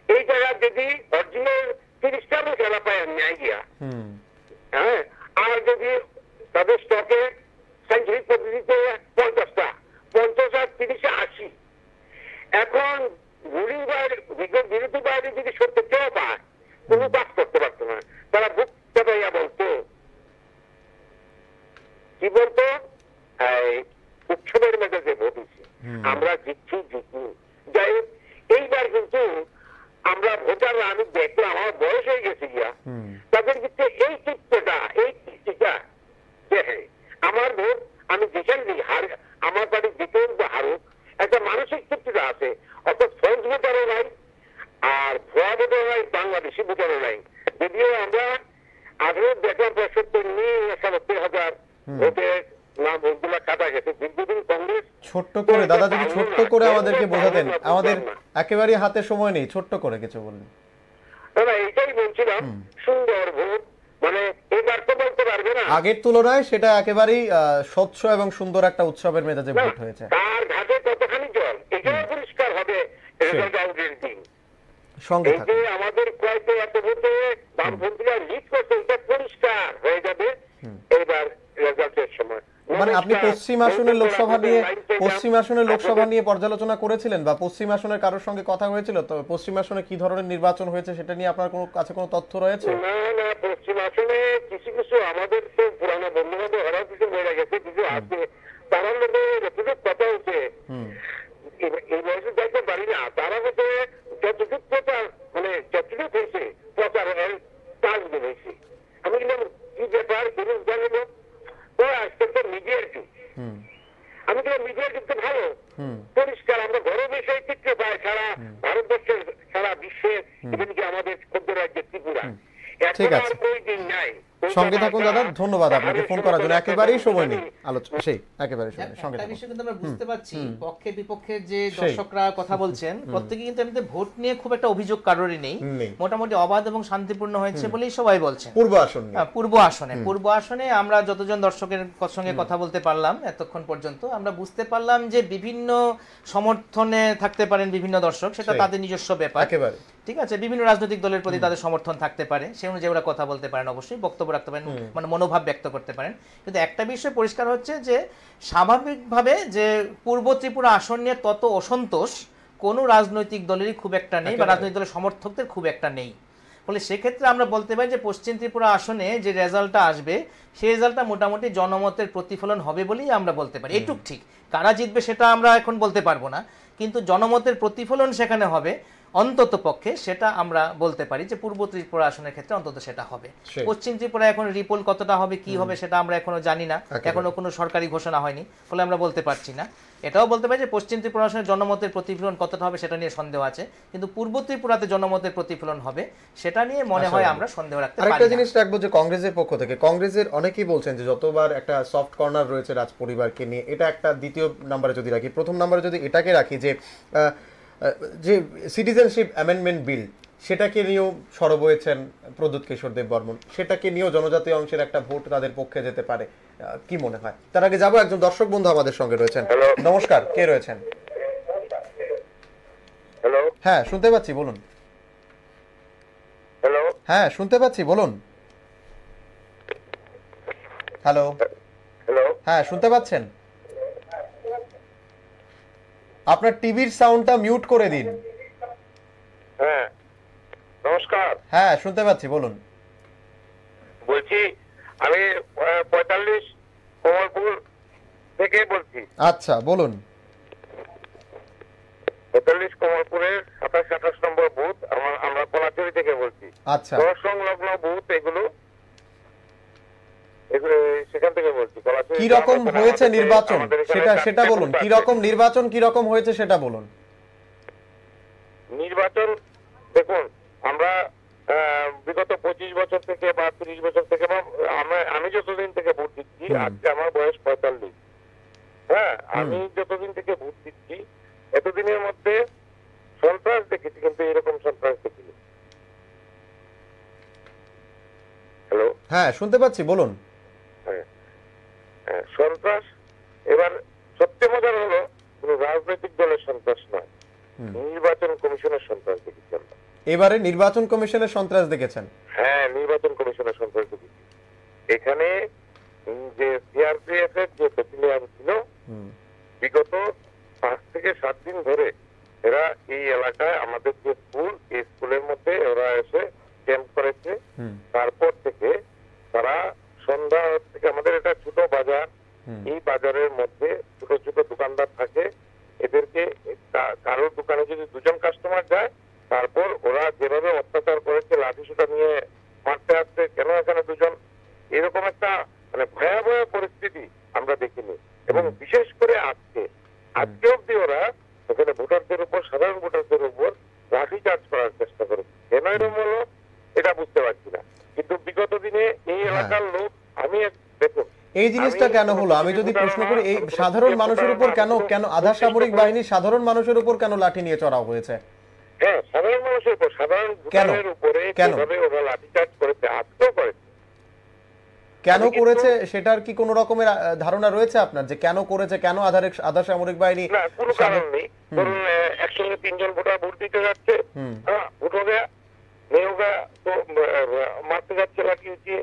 এই জায়গায় যদি অরিজিনাল 30টা খেলা পায় ন্যায় গিয়া, হ্যাঁ, আর যদি তাদের স্টকে সাইন্টিফিক পদ্ধতিতে 50টা, 50 আর 30 80, এখন রুলিং বাইরে বিরোধী বাইরে যদি 70টাও পায়, কোনো কাজ করতে পারতো না। তারা বুক চাপাইয়া বলতো, কি বলতো, উৎসবের মেজাজে ভোট হয়েছে, আমরা জিতছি। যাই হোক, এইবার কিন্তু আমরা ভোটাররা, আমি দেখলাম, আমার বয়স হয়ে গেছে গিয়া, তাদের কিন্তু এই তৃপ্তিটা যে হ্যাঁ আমার ভোট আমি যেখানে দিই, আমার বাড়ি জিতে বা হারুক, একটা মানসিক তৃপ্তিটা আছে। অর্থাৎ ফ্রেঞ্চ ভোটারও নাই, আর ভুয়া ভোটারও নাই, বাংলাদেশি ভোটারও নাই। যদিও আমরা আগেও দেখার পর 70,000 ভোটের নাম ভোটগুলা কাটা গেছে। দীর্ঘদিন কংগ্রেস। ছোট্ট করে দাদা, যদি ছোট্ট করে আমাদেরকে বোঝাতেন, আমাদের একেবারে হাতে সময় নেই, ছোট্ট করে কিছু বলুন। না, এটাই বলছিলাম, সুন্দর ভোট, মানে এবার তো বলতে পারবে না আগের তুলনায় সেটা একেবারেই স্বচ্ছ এবং সুন্দর একটা উৎসবের মেজাজে ভোট হয়েছে। তার ঘাটে কতখানি জল, এটাও পরিষ্কার হবে রেজাল্ট আউটের দিন। সঙ্গে এই যে আমাদের কয়েকটা এত ভোটে বামপন্থীরা লিড করছে, এটা পরিষ্কার হয়ে যাবে এবার রেজাল্টের সময়। মানে আপনি পশ্চিম আসনের লোকসভা নিয়ে পর্যালোচনা করেছিলেন, বা পশ্চিম আসনের কারোর সঙ্গে কথা হয়েছিল? তো পশ্চিম আসনে কি ধরনের নির্বাচন হয়েছে সেটা নিয়ে আপনার কাছে কোনো তথ্য রয়েছে? না, পশ্চিম আসনে কিছু আমাদের তো পুরানো বন্ধু বান্ধব ওরাও কিছু বেড়ে গেছে, কিছু আছে, তারা লোকে যতটুকু কথা হচ্ছে এই বয়সে যাইতে পারি না, তারা হচ্ছে যতটুকু প্রচার, মানে যতটুকু হয়েছে প্রচার কাজ হয়েছে। আমি কিন্তু কি ব্যাপার এরকম জানিল, আজকে তো মিডিয়ার যুগ, আমি কিন্তু মিডিয়ার যুগ তো ভালো পরিষ্কার, আমরা ঘরে বসে চিত্র পাই সারা ভারতবর্ষের, সারা বিশ্বের, এমনকি আমাদের ক্ষুদ্র রাজ্য ত্রিপুরা। ঠিক আছে, সঙ্গে থাকুন দাদা, ধন্যবাদ আপনাকে ফোন করার জন্য। একেবারেই সময় নেই আলোচনা, সেই একেবারেই সময় নেই, সঙ্গে একটা থাকুন। বিষয় কিন্তু আমরা বুঝতে পারছি, পক্ষে বিপক্ষে যে দর্শকরা কথা বলছেন, প্রত্যেকে কিন্তু এমনিতে ভোট নিয়ে খুব একটা অভিযোগ কারোরই নেই, মোটামুটি অবাধ এবং শান্তিপূর্ণ হয়েছে বলেই সবাই বলছেন। পূর্ব আসনে আমরা যতজন দর্শকের সঙ্গে কথা বলতে পারলাম এতক্ষণ পর্যন্ত, আমরা বুঝতে পারলাম যে বিভিন্ন সমর্থনে থাকতে পারেন বিভিন্ন দর্শক, সেটা তাদের নিজস্ব ব্যাপার, একেবারে ঠিক আছে। বিভিন্ন রাজনৈতিক দলের প্রতি তাদের সমর্থন থাকতে পারে, সেই অনুযায়ী ওরা কথা বলতে পারেন, অবশ্যই বক্তব্য রাখতে পারেন, মানে মনোভাব ব্যক্ত করতে পারেন। কিন্তু একটা বিষয় পরিষ্কার হচ্ছে যে স্বাভাবিকভাবে যে পূর্ব ত্রিপুরা আসন নিয়ে তত অসন্তোষ কোনো রাজনৈতিক দলেরই খুব একটা নেই, বা রাজনৈতিক দলের সমর্থকদের খুব একটা নেই। ফলে সেক্ষেত্রে আমরা বলতে পারি যে পশ্চিম ত্রিপুরা আসনে যে রেজাল্টটা আসবে, সেই রেজাল্টটা মোটামুটি জনমতের প্রতিফলন হবে বলেই আমরা বলতে পারি। এটুক ঠিক, কারা জিতবে সেটা আমরা এখন বলতে পারবো না, কিন্তু জনমতের প্রতিফলন সেখানে হবে অন্তত পক্ষে, সেটা আমরা বলতে পারি যে পূর্ব ত্রিপুরা আসনের ক্ষেত্রে অন্তত সেটা হবে। পশ্চিম ত্রিপুরা এখন রিপোল কতটা হবে, কি হবে, সেটা আমরা এখনো জানি না, এখনো কোনো সরকারি ঘোষণা হয়নি, ফলে আমরা বলতে পারছি না। এটাও বলতে পারি যে পশ্চিম ত্রিপুরা আসনের জনমতের প্রতিফলন কতটা হবে সেটা নিয়ে সন্দেহ আছে, কিন্তু পূর্ব ত্রিপুরাতে জনমতের প্রতিফলন হবে সেটা নিয়ে মনে হয় আমরা সন্দেহ রাখতে পারি। আরেকটা জিনিস রাখবো যে কংগ্রেসের পক্ষ থেকে, কংগ্রেসের অনেকেই বলছেন যে যতবার একটা সফট কর্নার রয়েছে রাজ পরিবারকে নিয়ে, এটা একটা দ্বিতীয় নম্বরে যদি রাখি, প্রথম নম্বরে যদি এটাকে রাখি যে সিটিজেনশিপ অ্যামেন্ডমেন্ট বিল, সেটাকে নিয়েও সরব হয়েছেন প্রদ্যুৎ কিশোর দেব বর্মন, সেটাকে নিয়েও জনজাতীয় অংশের একটা ভোট তাদের পক্ষে যেতে পারে, কি মনে হয়? তার আগে যাবো, একজন দর্শক বন্ধু আমাদের সঙ্গে রয়েছেন। নমস্কার, কে রয়েছেন? হ্যালো, হ্যাঁ শুনতে পাচ্ছি, বলুন। হ্যালো, হ্যাঁ শুনতে পাচ্ছি, বলুন। হ্যালো, হ্যাঁ শুনতে পাচ্ছেন? আপনার টিভির সাউন্ডটা মিউট করে দিন। হ্যাঁ নমস্কার। হ্যাঁ শুনতে পাচ্ছি, বলুন। বলছি আমি 45 কমলপুর থেকে বলছি। আচ্ছা বলুন। 45 কমলপুরের 27-28 নম্বর বুথ, আমরা কলাচুরি থেকে বলছি। আচ্ছা, সংলগ্ন বুথ এগুলো সেখান থেকে বলছি। কি রকম হয়েছে নির্বাচন সেটা বলুন। কি রকম নির্বাচন, কি রকম হয়েছে সেটা বলুন। নির্বাচন দেখুন, আমরা বিগত 25 বছর থেকে বা 30 বছর থেকে বা আমি যতদিন থেকে ভোট দিচ্ছি, আজকে আমার বয়স 45। হ্যাঁ, আমি যতদিন থেকে ভোট দিচ্ছি এতদিনের মধ্যে সন্ত্রাস দেখেছি, কিন্তু এরকম সন্ত্রাস দেখিনি। হ্যালো, হ্যাঁ শুনতে পাচ্ছি, বলুন। সন্ত্রাস এবার সত্যি মজার হলো কোন রাজনৈতিক দলের সন্ত্রাস নয়, নির্বাচন কমিশনের সন্ত্রাস দেখেছি আমরা। এবারে নির্বাচন কমিশনের সন্ত্রাস দেখেছেন? হ্যাঁ, নির্বাচন কমিশনের সন্ত্রাস দেখেছি। এখানে যে সিআরপিএফ এর যে ব্যাটালিয়ন ছিল, বিগত 5 থেকে 7 দিন ধরে এরা এই এলাকায় আমাদের যে স্কুল, এই স্কুলের মধ্যে ওরা এসে ক্যাম্প করেছে। তারপর থেকে তারা সন্ধ্যা থেকে, আমাদের এটা ছোট বাজার, এই বাজারের মধ্যে ছোট ছোট দোকানদার থাকে, এদেরকে কারোর দোকানে যদি 2জন কাস্টমার যায়, তারপর ওরা যেভাবে অত্যাচার করেছে, লাঠিসোঁটা নিয়ে মারতে আসছে, কেন এখানে 2জন, এরকম একটা মানে ভয়াবহ পরিস্থিতি আমরা দেখিনি। এবং বিশেষ করে আজকে অব্দি ওরা এখানে ভোটারদের উপর, সাধারণ ভোটারদের উপর লাঠি চার্জ করার চেষ্টা করেছে। কেন এরকম হলো এটা বুঝতে পারছি না, কিন্তু বিগত দিনে এই এলাকার লোক, আমি দেখুন এই জিনিসটা কেন হলো, আমি যদি প্রশ্ন করি, এই সাধারণ মানুষের উপর কেন আধা সামরিক বাহিনী সাধারণ মানুষের উপর কেন লাঠি নিয়ে চড়াও হয়েছে? হ্যাঁ, সাধারণ মানুষের উপর, সাধারণ ভোটারের উপরে কিভাবে ওরা লাঠিচার্জ করেছে, আজকেও করেছে। কেন করেছে সেটার কি কোনো রকমের ধারণা রয়েছে আপনার, যে কেন করেছে, কেন আধা সামরিক বাহিনী? না, কোনো কারণ নেই। ধরুন একসঙ্গে 3জন ভোটার ভোট দিতে যাচ্ছে, ভোট হবে নেই হোগা, তো মারতে যাচ্ছে লাঠি উঠিয়ে।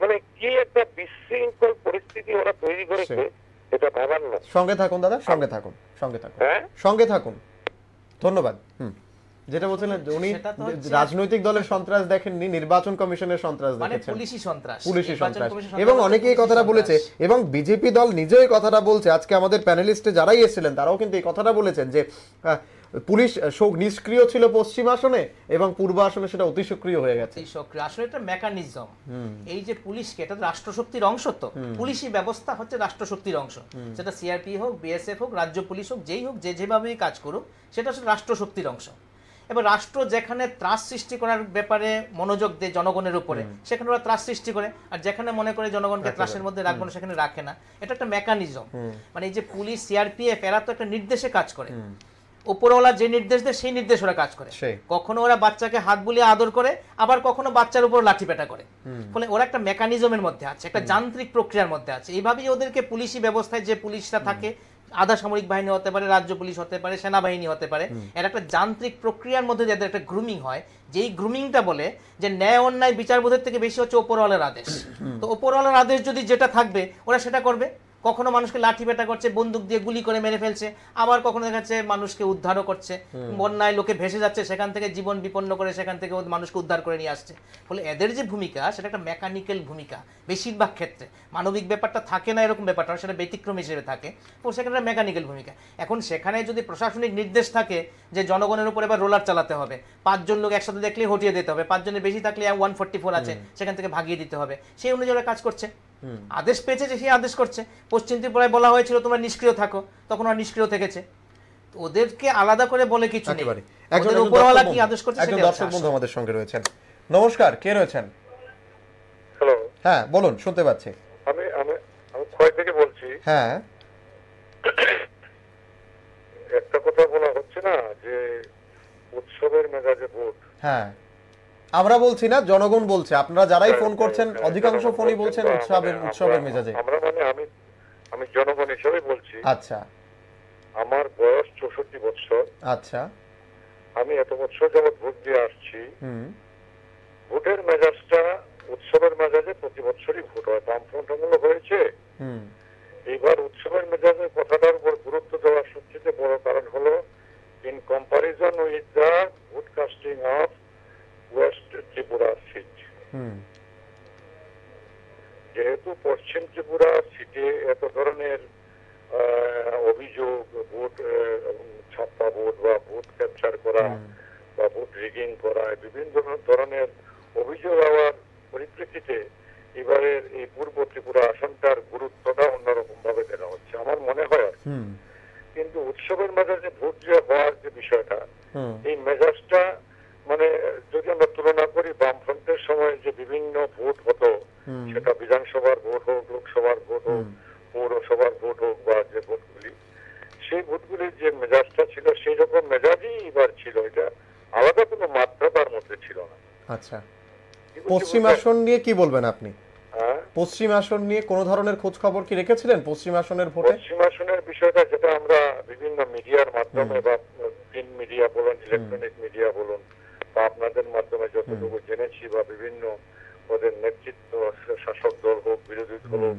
মানে কি একটা বিশৃঙ্খল পরিস্থিতি ওরা তৈরি করেছে, এটা ভাবার না। সঙ্গে থাকুন দাদা, সঙ্গে থাকুন, সঙ্গে থাকুন। ধন্যবাদ। যেটা বলছিলেন, উনি রাজনৈতিক দলের সন্ত্রাস দেখেননি, নির্বাচন কমিশনের সন্ত্রাস দেখেছেন, পুলিশি সন্ত্রাস। এবং অনেকে এই কথাটা বলেছে, এবং বিজেপি দল নিজেও এই কথাটা বলছে। আজকে আমাদের প্যানেলিস্টে যারাই এসেছিলেন তারাও কিন্তু এই কথাটা বলেছেন যে পুলিশ নিষ্ক্রিয় ছিল পশ্চিম আসনে এবং পূর্ব আসনে সেটা অতি সক্রিয় হয়ে গেছে। আসলে একটা মেকানিজম, এই যে পুলিশকে, এটা রাষ্ট্রশক্তির অংশ, তো পুলিশি ব্যবস্থা হচ্ছে রাষ্ট্রশক্তির অংশ। সেটা সিআরপি হোক, বিএসএফ হোক, রাজ্য পুলিশ হোক, যেই হোক, যেভাবেই কাজ করুক, সেটা হচ্ছে রাষ্ট্রশক্তির অংশ। এবার রাষ্ট্র যেখানে ত্রাস সৃষ্টি করার ব্যাপারে মনোযোগ দেয় জনগণের উপরে, সেখানে ওরা ত্রাস সৃষ্টি করে, আর যেখানে মনে করে জনগণকে ত্রাসের মধ্যে রাখবো না, সেখানে রাখে না। এটা একটা মেকানিজম। মানে এই যে পুলিশ, সিআরপিএফ, এরা তো একটা নির্দেশে কাজ করে। উপরওয়ালা যে নির্দেশ দেয় সেই নির্দেশ ওরা কাজ করে। কখনো ওরা বাচ্চাকে হাত বুলিয়ে আদর করে, আবার কখনো বাচ্চার উপর লাঠিপেটা করে। ফলে ওরা একটা মেকানিজমের মধ্যে আছে, একটা যান্ত্রিক প্রক্রিয়ার মধ্যে আছে। এইভাবেই ওদেরকে পুলিশি ব্যবস্থায় যে পুলিশরা থাকে, আধা সামরিক বাহিনী হতে পারে, রাজ্য পুলিশ হতে পারে, সেনাবাহিনী হতে পারে, এর একটা যান্ত্রিক প্রক্রিয়ার মধ্যে যাদের একটা গ্রুমিং হয়, যেই গ্রুমিংটা বলে যে ন্যায় অন্যায় বিচারবোধের থেকে বেশি হচ্ছে ওপরওয়ালার আদেশ। তো ওপরওয়ালার আদেশ যদি যেটা থাকবে ওরা সেটা করবে। কখনো মানুষকে লাঠি পেটা করছে, বন্দুক দিয়ে গুলি করে মেরে ফেলছে, আবার কখনো দেখা যাচ্ছে মানুষকে উদ্ধারও করছে। বন্যায় লোকে ভেসে যাচ্ছে, সেখান থেকে জীবন বিপন্ন করে সেখান থেকে মানুষকে উদ্ধার করে নিয়ে আসছে। ফলে এদের যে ভূমিকা, সেটা একটা মেকানিক্যাল ভূমিকা বেশিরভাগ ক্ষেত্রে। মানবিক ব্যাপারটা থাকে না, এরকম ব্যাপারটা সেটা ব্যতিক্রম হিসেবে থাকে। তো সেখানে মেকানিক্যাল ভূমিকা। এখন সেখানে যদি প্রশাসনিক নির্দেশ থাকে যে জনগণের উপর এবার রোলার চালাতে হবে, 5 জন লোক একসাথে দেখলে হটিয়ে দিতে হবে, 5 জনের বেশি থাকলে 144 আছে, সেখান থেকে ভাগিয়ে দিতে হবে, সেই অনুযায়ী ওরা কাজ করছে। আদেশ পেয়েছে যে সেই আদেশ করছে। পশ্চিম ত্রিপুরায় বলা হয়েছিল তোমরা নিষ্ক্রিয় থাকো, তখন ওরা নিষ্ক্রিয় থেকেছে। ওদেরকে আলাদা করে বলে কিছু নেই, ওদের উপরওয়ালা কি আদেশ করছে সেটা। একজন দর্শক বন্ধু আমাদের সঙ্গে রয়েছেন। নমস্কার, কে রয়েছেন? হ্যালো, হ্যাঁ বলুন, শুনতে পাচ্ছি। আমি আমি আমি খোয়াই থেকে বলছি। হ্যাঁ, একটা কথা বলা হচ্ছে না যে উৎসবের মেজাজে ভোট। হ্যাঁ, আমরা বলছি না, জনগণ বলছে। আপনারা যারাই ফোন করছেন অধিকাংশ ফোনই বলছেন উৎসবের মেজাজে। আমরা মানে আমি জনগণ হিসেবে বলছি। আচ্ছা, আমার বয়স 64 বছর। আচ্ছা, আমি এত বছর যাবৎ ভোট দিয়ে আসছি। ভোটের মেজাজটা উৎসবের মেজাজে প্রতি বছরই ভোট হয়। বামফ্রন্টমূলক হয়েছে। এবার উৎসবের মেজাজের কথাটার উপর গুরুত্ব দেওয়ার সবচেয়ে বড় কারণ হলো in comparison with the vote casting of west Tripura seat. যেহেতু পশ্চিম ত্রিপুরা সিটে এত ধরনের অভিযোগ, ভোট ছাপ্পা ভোট বা ভোট ক্যাপচার করা বা ভোট রিগিং করা, বিভিন্ন ধরনের অভিযোগ হওয়ার পরিপ্রেক্ষিতে এবারের এই পূর্ব ত্রিপুরা আসনটার গুরুত্বটা অন্যরকম ভাবে দেখা হচ্ছে আমার মনে হয়। কিন্তু উৎসবের মেজাজে ভোট যে হওয়ার যে বিষয়টা, এই মেজাজটা মানে যদি আমরা তুলনা করি বামফ্রন্টের সময় যে বিভিন্ন ভোট হতো, সেটা বিধানসভার ভোট হোক, লোকসভার ভোট হোক, পৌরসভার ভোট হোক, বা যে ভোটগুলি, সেই ভোটগুলির যে মেজাজটা ছিল সেই রকম মেজাজই এবার ছিল। এটা আলাদা কোনো মাত্রা তার মধ্যে ছিল না। আচ্ছা, পশ্চিম আসন নিয়ে কি বলবেন আপনি? হ্যাঁ, পশ্চিম আসন নিয়ে কোন ধরনের খোঁজ খবর কি রেখেছিলেন পশ্চিম আসনের ভোটে? পশ্চিম আসনের বিষয়টা যেটা আমরা বিভিন্ন মিডিয়ার মাধ্যমে বা প্রিন্ট মিডিয়া বলুন, ইলেকট্রনিক মিডিয়া বলুন, বা আপনাদের মাধ্যমে যতটুকু জেনেছি, বা বিভিন্ন ওদের নেতৃত্ব, শাসক দল হোক, বিরোধী দল হোক,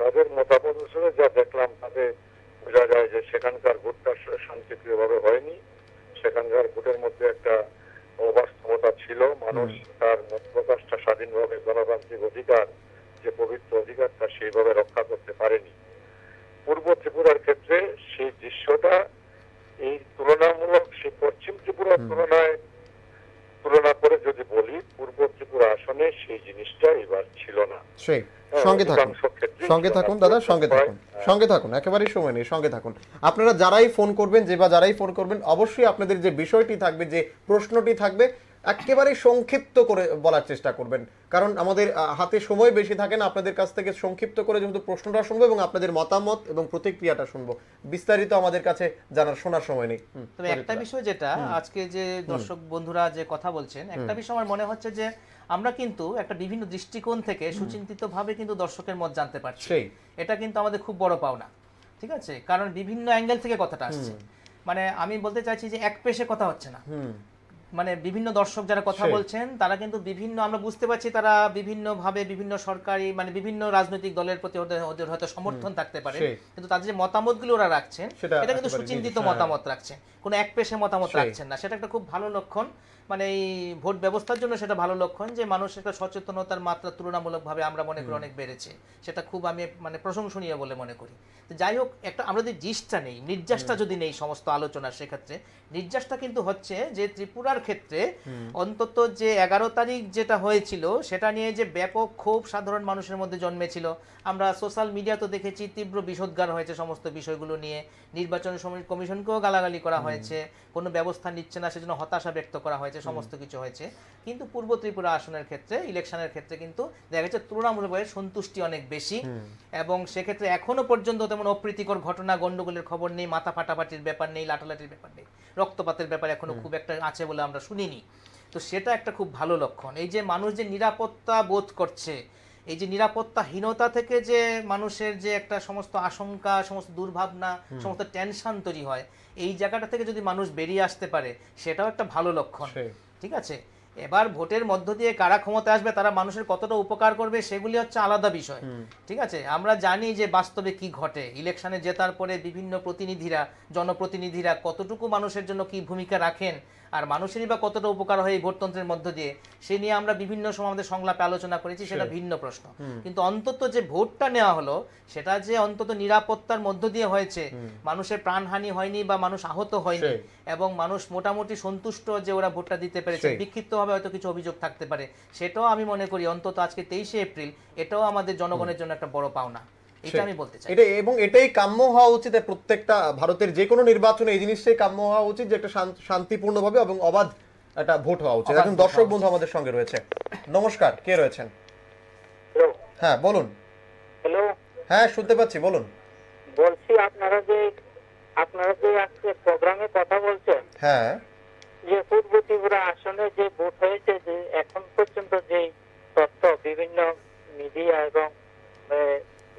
তাদের মতামত অনুসারে যা দেখলাম, তাতে বোঝা যায় যে সেখানকার ভোটটা শান্তিপ্রিয়ভাবে হয়নি। সেখানকার ভোটের মধ্যে একটা অবাস্তবতা ছিল। মানুষ তার মত প্রকাশটা স্বাধীনভাবে, গণতান্ত্রিক অধিকার, যে পবিত্র অধিকারটা, সেইভাবে রক্ষা করতে পারেনি। পূর্ব ত্রিপুরার ক্ষেত্রে সেই দৃশ্যটা এই তুলনামূলক, সেই পশ্চিম ত্রিপুরার তুলনা করে যদি বলি, পূর্ব ত্রিপুরা আসনে সেই জিনিসটা এবার ছিল না। সেই সঙ্গে থাকুন, সঙ্গে থাকুন দাদা, সঙ্গে থাকুন, সঙ্গে থাকুন, একেবারেই সময় নেই, সঙ্গে থাকুন। আপনারা যারাই ফোন করবেন, যারাই ফোন করবেন, অবশ্যই আপনাদের যে বিষয়টি থাকবে, যে প্রশ্নটি থাকবে, একেবারে সংক্ষিপ্ত করে বলার চেষ্টা করবেন, কারণ আমাদের হাতে সময় বেশি থাকে না। আপনাদের কাছ থেকে সংক্ষিপ্ত করে যেহেতু প্রশ্নটা শুনবো এবং আপনাদের মতামত এবং প্রতিক্রিয়াটা শুনবো, বিস্তারিত আমাদের কাছে শোনার সময় নেই। তবে একটা বিষয় যেটা আজকে যে দর্শক বন্ধুরা যে কথা বলছেন, একটা বিষয় আমার মনে হচ্ছে যে আমরা কিন্তু একটা বিভিন্ন দৃষ্টিকোণ থেকে সুচিন্তিতভাবে কিন্তু দর্শকের মত জানতে পারছি। এটা কিন্তু আমাদের খুব বড় পাওনা, ঠিক আছে? কারণ বিভিন্ন অ্যাঙ্গেল থেকে কথাটা আসছে। মানে আমি বলতে চাইছি যে এক পেশে কথা হচ্ছে না। মানে বিভিন্ন দর্শক যারা কথা বলছেন তারা কিন্তু বিভিন্ন, আমরা বুঝতে পারছি তারা বিভিন্ন ভাবে বিভিন্ন সরকারি, মানে বিভিন্ন রাজনৈতিক দলের প্রতি ওদের হয়তো সমর্থন থাকতে পারে, কিন্তু তাদের যে মতামতগুলো ওরা রাখছেন এটা কিন্তু সুচিন্তিত মতামত রাখছেন, কোনো এক পেশে মতামত রাখছেন না। সেটা একটা খুব ভালো লক্ষণ। মানে এই ভোট ব্যবস্থার জন্য সেটা ভালো লক্ষণ যে মানুষের একটা সচেতনতার মাত্রা তুলনামূলকভাবে আমরা মনে করি অনেক বেড়েছে। সেটা খুব আমি মানে প্রশংসনীয় বলে মনে করি। তো যাই হোক, একটা আমরা যদি জিসটা নেই, নির্যাসটা যদি নেই সমস্ত আলোচনার, সেক্ষেত্রে নির্যাসটা কিন্তু হচ্ছে যে ত্রিপুরার ক্ষেত্রে অন্তত যে 11 তারিখ যেটা হয়েছিল সেটা নিয়ে যে ব্যাপক ক্ষোভ সাধারণ মানুষের মধ্যে জন্মেছিল। আমরা সোশ্যাল মিডিয়া তো দেখেছি তীব্র বিষোদ্গার হয়েছে সমস্ত বিষয়গুলো নিয়ে, নির্বাচন কমিশনকেও গালাগালি করা হয়েছে, কোনো ব্যবস্থা নিচ্ছে না সেজন্য হতাশা ব্যক্ত করা হয়েছে, সমস্ত কিছু হয়েছে। কিন্তু পূর্ব ত্রিপুরা আসনের ক্ষেত্রে, ইলেকশনের ক্ষেত্রে কিন্তু দেখা যাচ্ছে তুলনামূলকভাবে সন্তুষ্টি অনেক বেশি, এবং সেক্ষেত্রে এখনো পর্যন্ত তেমন অপ্রীতিকর ঘটনা, গন্ডগোলের খবর নেই, মাথা ফাটাফাটির ব্যাপার নেই, লাঠালাঠির ব্যাপার নেই, রক্তপাতের ব্যাপার এখনো খুব একটা আছে বলে আমরা শুনিনি। তো সেটা একটা খুব ভালো লক্ষণ। এই যে মানুষ যে নিরাপত্তা বোধ করছে, এই যে নিরাপত্তাহীনতা থেকে যে মানুষের যে একটা সমস্ত আশঙ্কা, সমস্ত দুর্ভাবনা, সমস্ত টেনশন তৈরি হয়, এই জায়গাটা থেকে যদি মানুষ বেরিয়ে আসতে পারে সেটাও একটা ভালো লক্ষণ, ঠিক আছে? এবার ভোটের মধ্য দিয়ে কারা ক্ষমতা আসবে, তারা মানুষের কতটা উপকার করবে, সেগুলি হচ্ছে আলাদা বিষয়, ঠিক আছে? আমরা জানি যে বাস্তবে কি ঘটে, ইলেকশনে জেতার পরে বিভিন্ন প্রতিনিধিরা, জনপ্রতিনিধিরা কতটুকু মানুষের জন্য কি ভূমিকা রাখেন, আর মানুষেরই বা কতটা উপকার হয় এই ভোটতন্ত্রের মধ্য দিয়ে, সে নিয়ে আমরা বিভিন্ন সময় আমাদের সংলাপে আলোচনা করেছি, সেটা ভিন্ন প্রশ্ন। কিন্তু অন্তত যে ভোটটা নেওয়া হলো সেটা যে অন্তত নিরাপত্তার মধ্য দিয়ে হয়েছে, মানুষের প্রাণহানি হয়নি বা মানুষ আহত হয়নি, এবং মানুষ মোটামুটি সন্তুষ্ট যে ওরা ভোটটা দিতে পেরেছে। বিক্ষিপ্তভাবে হয়তো কিছু অভিযোগ থাকতে পারে, সেটাও আমি মনে করি অন্তত আজকে 23শে এপ্রিল এটাও আমাদের জনগণের জন্য একটা বড় পাওনা, এটা আমি বলতে চাই। এবং এটাই কাম্য হওয়া উচিত প্রত্যেকটা ভারতের যে কোনো নির্বাচনে, এই জিনিসটাই কাম্য হওয়া উচিত যে একটা শান্তিপূর্ণভাবে এবং অবাধ একটা ভোট হওয়া উচিত। এখন দর্শক বন্ধু আমাদের সঙ্গে রয়েছে। নমস্কার, কে রয়েছেন? হ্যাঁ বলুন। হ্যালো, হ্যাঁ শুনতে পাচ্ছি, বলুন। বলছি আপনারা যে আজকে প্রোগ্রামে কথা বলছেন, হ্যাঁ, যে পূর্ব ত্রিপুরা আসনে যে ভোট হয়েছে, যে এখন পর্যন্ত যে তথ্য বিভিন্ন মিডিয়া এবং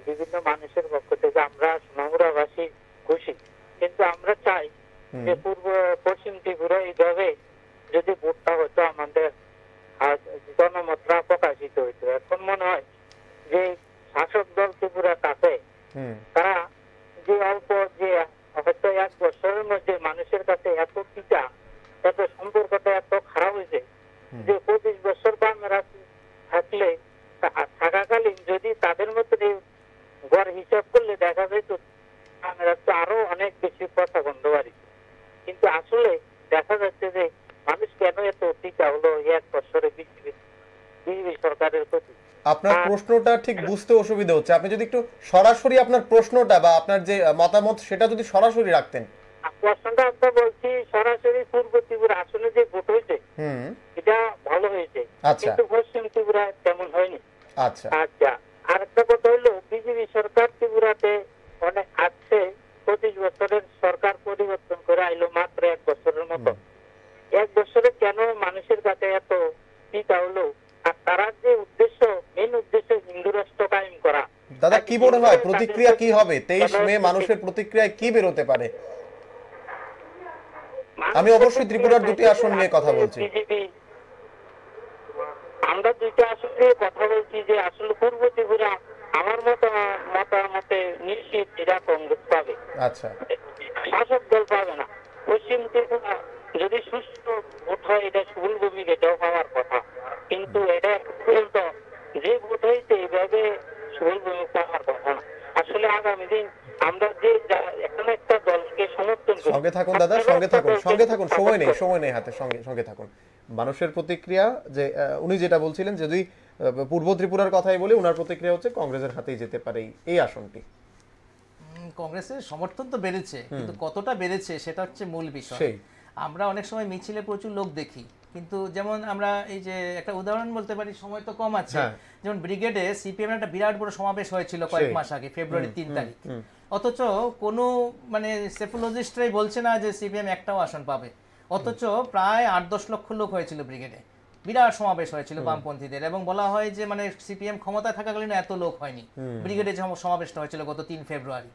বিভিন্ন মানুষের পক্ষ থেকে, আমরা সোনামুড়াবাসী খুশি, কিন্তু আমরা চাই যে পশ্চিম ত্রিপুরা এইভাবে যদি ভোটটা হতো, আমাদের জনমতটা প্রকাশিত হইতো। এখন মনে হয় যে শাসক দল ত্রিপুরা তাতে তারা যে অল্প, যে হয়তো 1 বছরের মধ্যে মানুষের কাছে এত টিকা, এত সম্পর্কটা এত খারাপ হয়েছে যে 25 বছর বামেরা থাকলে থাকাকালীন যদি তাদের মধ্যে গড় হিসাব করলে দেখা যেত বামেরা তো আরো অনেক বেশি কথা বন্ধ পারি। কিন্তু আসলে দেখা যাচ্ছে যে মানুষ কেন এত টিকা হলো 1 বছরে বিজেপি সরকারের প্রতি। আপনার প্রশ্নটা ঠিক বুঝতে অসুবিধা হচ্ছে, আপনি যদি একটু সরাসরি আপনার প্রশ্নটা বা আপনার যে মতামত সেটা যদি সরাসরি রাখতেন। প্রশ্নটা আমরা বলছি সরাসরি পূর্ব ত্রিপুরা আসনে যে ভোট হয়েছে এটা ভালো হয়েছে, আচ্ছা। কিন্তু পশ্চিম ত্রিপুরা তেমন হয়নি। আচ্ছা আচ্ছা, আরেকটা কথা হলো বিজেপি সরকার ত্রিপুরাতে অনেক আছে, 25 বছরের সরকার পরিবর্তন করে আইলো মাত্র 1 বছরের মতো। 1 বছরে কেন মানুষের কাছে এত চিন্তা হলো? আর তারা যে উদ্দেশ্য, মেন উদ্দেশ্য হিন্দু রাষ্ট্র কায়েম করা। দাদা কি মনে হয় প্রতিক্রিয়া কি হবে 23 মে মানুষের প্রতিক্রিয়ায় কি বেরোতে পারে? আমি অবশ্যই ত্রিপুরার দুটি আসন নিয়ে কথা বলছি। আমরা দুইটা আসন নিয়ে কথা বলছি যে আসলে পূর্ব ত্রিপুরা আমার মতামতে নিশ্চিত এরা কংগ্রেস পাবে, আচ্ছা শাসক দল পাবে না। পশ্চিম ত্রিপুরা যদি সুষ্ঠু ভোট হয় এটা সুবল ভূমি, এটাও পাওয়ার কথা, কিন্তু এটা পর্যন্ত যে ভোট হয়েছে এইভাবে সুবল ভূমি পাওয়ার কথা না। আসলে আগামী দিন আমরা যে এখানে একটা দলকে সমর্থন করি। সঙ্গে থাকুন দাদা, সঙ্গে থাকুন, সময় নেই হাতে, সঙ্গে থাকুন। মানুষের প্রতিক্রিয়া যে উনি যেটা বলছিলেন, যদি পূর্ব ত্রিপুরার কথাই বলি, ওনার প্রতিক্রিয়া হচ্ছে কংগ্রেসের হাতেই যেতে পারে এই আসনটি। কংগ্রেসের সমর্থন তো বেড়েছে, কিন্তু কতটা বেড়েছে সেটা হচ্ছে মূল বিষয়। আমরা অনেক সময় মিছিলে প্রচুর লোক দেখি, কিন্তু যেমন আমরা এই যে একটা উদাহরণ বলতে পারি, সময় তো কম আছে, যেমন ব্রিগেডে সিপিএম একটা বিরাট বড় সমাবেশ হয়েছিল কয়েক মাস আগে, ফেব্রুয়ারি 3 তারিখ, অথচ কোনো মানে সেফোলজিস্টরাই বলছে না যে সিপিএম একটাও আসন পাবে, অথচ প্রায় 8-10 লক্ষ লোক হয়েছিল ব্রিগেডে, বিরাট সমাবেশ হয়েছিল বামপন্থীদের, এবং বলা হয় যে মানে সিপিএম ক্ষমতায় থাকাকালীন এত লোক হয়নি ব্রিগেডে যে সমাবেশটা হয়েছিল গত 3 ফেব্রুয়ারি,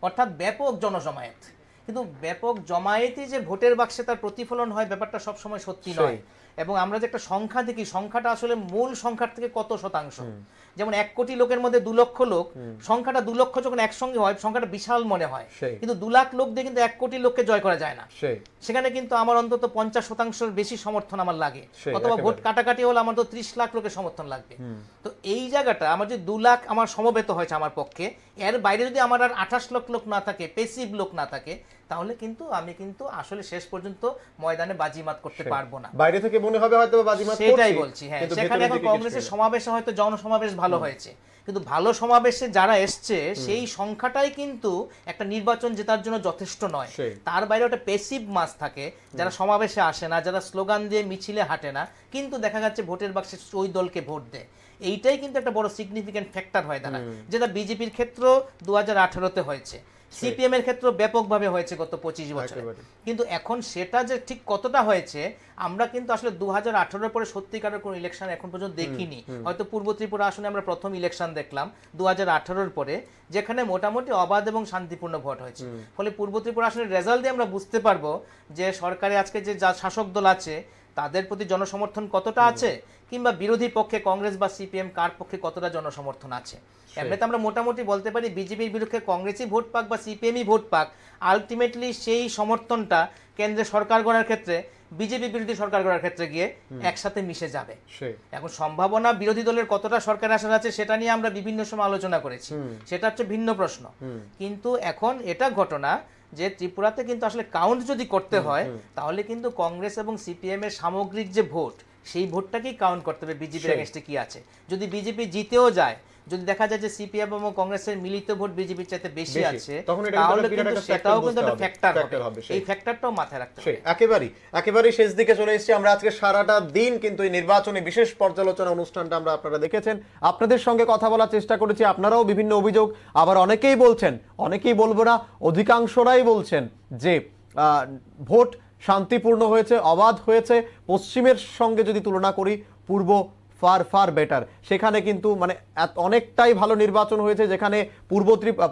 অর্থাৎ ব্যাপক জনজমায়েত। কিন্তু ব্যাপক জমায়েতই যে ভোটের বাক্সে তার প্রতিফলন হয় ব্যাপারটা সবসময় সত্যি নয়। এবং আমরা যে একটা সংখ্যা দেখি, সংখ্যাটা আসলে মূল সংখ্যার থেকে কত শতাংশ। যেমন 1 কোটি লোকের মধ্যে 2 লক্ষ লোক, সংখ্যাটা 2 লক্ষ যখন একসঙ্গে হয় সংখ্যাটা বিশাল মনে হয়, কিন্তু 2 লাখ লোক দিয়ে কিন্তু 1 কোটি লোককে জয় করা যায় না। সেখানে কিন্তু আমার অন্তত 50% বেশি সমর্থন আমার লাগে, অথবা ভোট কাটাকাটি হলে আমার তো 30 লাখ লোকের সমর্থন লাগবে। তো এই জায়গাটা আমার যে 2 লাখ আমার সমবেত হয়েছে আমার পক্ষে, এর বাইরে যদি আমার আর 28 লক্ষ লোক না থাকে, পেসিভ লোক না থাকে, তাহলে কিন্তু আমি কিন্তু আসলে শেষ পর্যন্ত ময়দানে বাজিমাত করতে পারবো না। বাইরে থেকে মনে হবে হয়তো বাজিমাত করছি, সেটাই বলছি। হ্যাঁ, সেখানে এখন কংগ্রেসের সমাবেশে হয়তো জনসমাবেশ ভালো হয়েছে, কিন্তু ভালো সমাবেশে যারা এসছে সেই সংখ্যাটাই কিন্তু একটা নির্বাচন জেতার জন্য যথেষ্ট নয়। তার বাইরে একটা প্যাসিভ মাস থাকে যারা সমাবেশে আসে না, যারা স্লোগান দিয়ে মিছিলে হাঁটে না, কিন্তু দেখা যাচ্ছে ভোটের বাক্সে ওই দলকে ভোট দেয়। এইটাই কিন্তু একটা বড় সিগনিফিকেন্ট ফ্যাক্টর হয় দাঁড়ায়, যেটা বিজেপির ক্ষেত্রে 2018-তে হয়েছে, সিপিএম এর ক্ষেত্রে ব্যাপকভাবে হয়েছে গত 25 বছরে। কিন্তু এখন সেটা যে ঠিক কতটা হয়েছে আমরা কিন্তু আসলে 2018-এর পরে সত্যিকারের কোনো ইলেকশন এখন পর্যন্ত দেখিনি। হয়তো পূর্ব ত্রিপুরা আসনে আমরা প্রথম ইলেকশন দেখলাম 2018-এর পরে, যেখানে মোটামুটি অবাধ এবং শান্তিপূর্ণ ভোট হয়েছে। ফলে পূর্ব ত্রিপুরা আসনের রেজাল্ট দিয়ে আমরা বুঝতে পারবো যে সরকারে আজকে যে শাসক দল আছে তাদের প্রতি জনসমর্থন কতটা আছে, কিংবা বিরোধী পক্ষে কংগ্রেস বা সিপিএম কার পক্ষে কতটা জনসমর্থন আছে। এমনিতে আমরা মোটামুটি বলতে পারি বিজেপির বিরুদ্ধে কংগ্রেসই ভোট পাক বা সিপিএমই ভোট পাক, আলটিমেটলি সেই সমর্থনটা কেন্দ্রে সরকার গড়ার ক্ষেত্রে, বিজেপি বিরোধী সরকার গড়ার ক্ষেত্রে গিয়ে একসাথে মিশে যাবে। এখন সম্ভাবনা বিরোধী দলের কতটা সরকার আসার আছে সেটা নিয়ে আমরা বিভিন্ন সময় আলোচনা করেছি, সেটা হচ্ছে ভিন্ন প্রশ্ন। কিন্তু এখন এটা ঘটনা যে ত্রিপুরাতে কিন্তু আসলে কাউন্ট যদি করতে হয় তাহলে কিন্তু কংগ্রেস এবং সিপিএম এর সামগ্রিক যে ভোট, সেই ভোটটাকেই কাউন্ট করতে হবে বিজেপির এগেইনস্টে কি আছে। যদি বিজেপি জিতেও যায়, যদি দেখা যায় যে সিপিএম এবং কংগ্রেসের মিলিত ভোট বিজেপির চাইতে বেশি আছে, তাহলে কিন্তু সেটাও কিন্তু একটা ফ্যাক্টর হবে। এই ফ্যাক্টরটাও মাথায় রাখতে হবে। একেবারে শেষ দিকে চলে এসেছি আমরা। আজকে সারাটা দিন কিন্তু এই নির্বাচনী বিশেষ পর্যালোচনা অনুষ্ঠানটা আমরা আপনারা দেখেছেন, আপনাদের সঙ্গে কথা বলার চেষ্টা করেছি। আপনারাও বিভিন্ন অভিযোগ, আবার অনেকেই বলছেন, অনেকেই বলবো না, অধিকাংশরাই বলছেন যে ভোট শান্তিপূর্ণ হয়েছে, অবাধ হয়েছে। পশ্চিমের সঙ্গে যদি তুলনা করি পূর্ব ফার বেটার। সেখানে কিন্তু মানে অনেকটাই ভালো নির্বাচন হয়েছে, যেখানে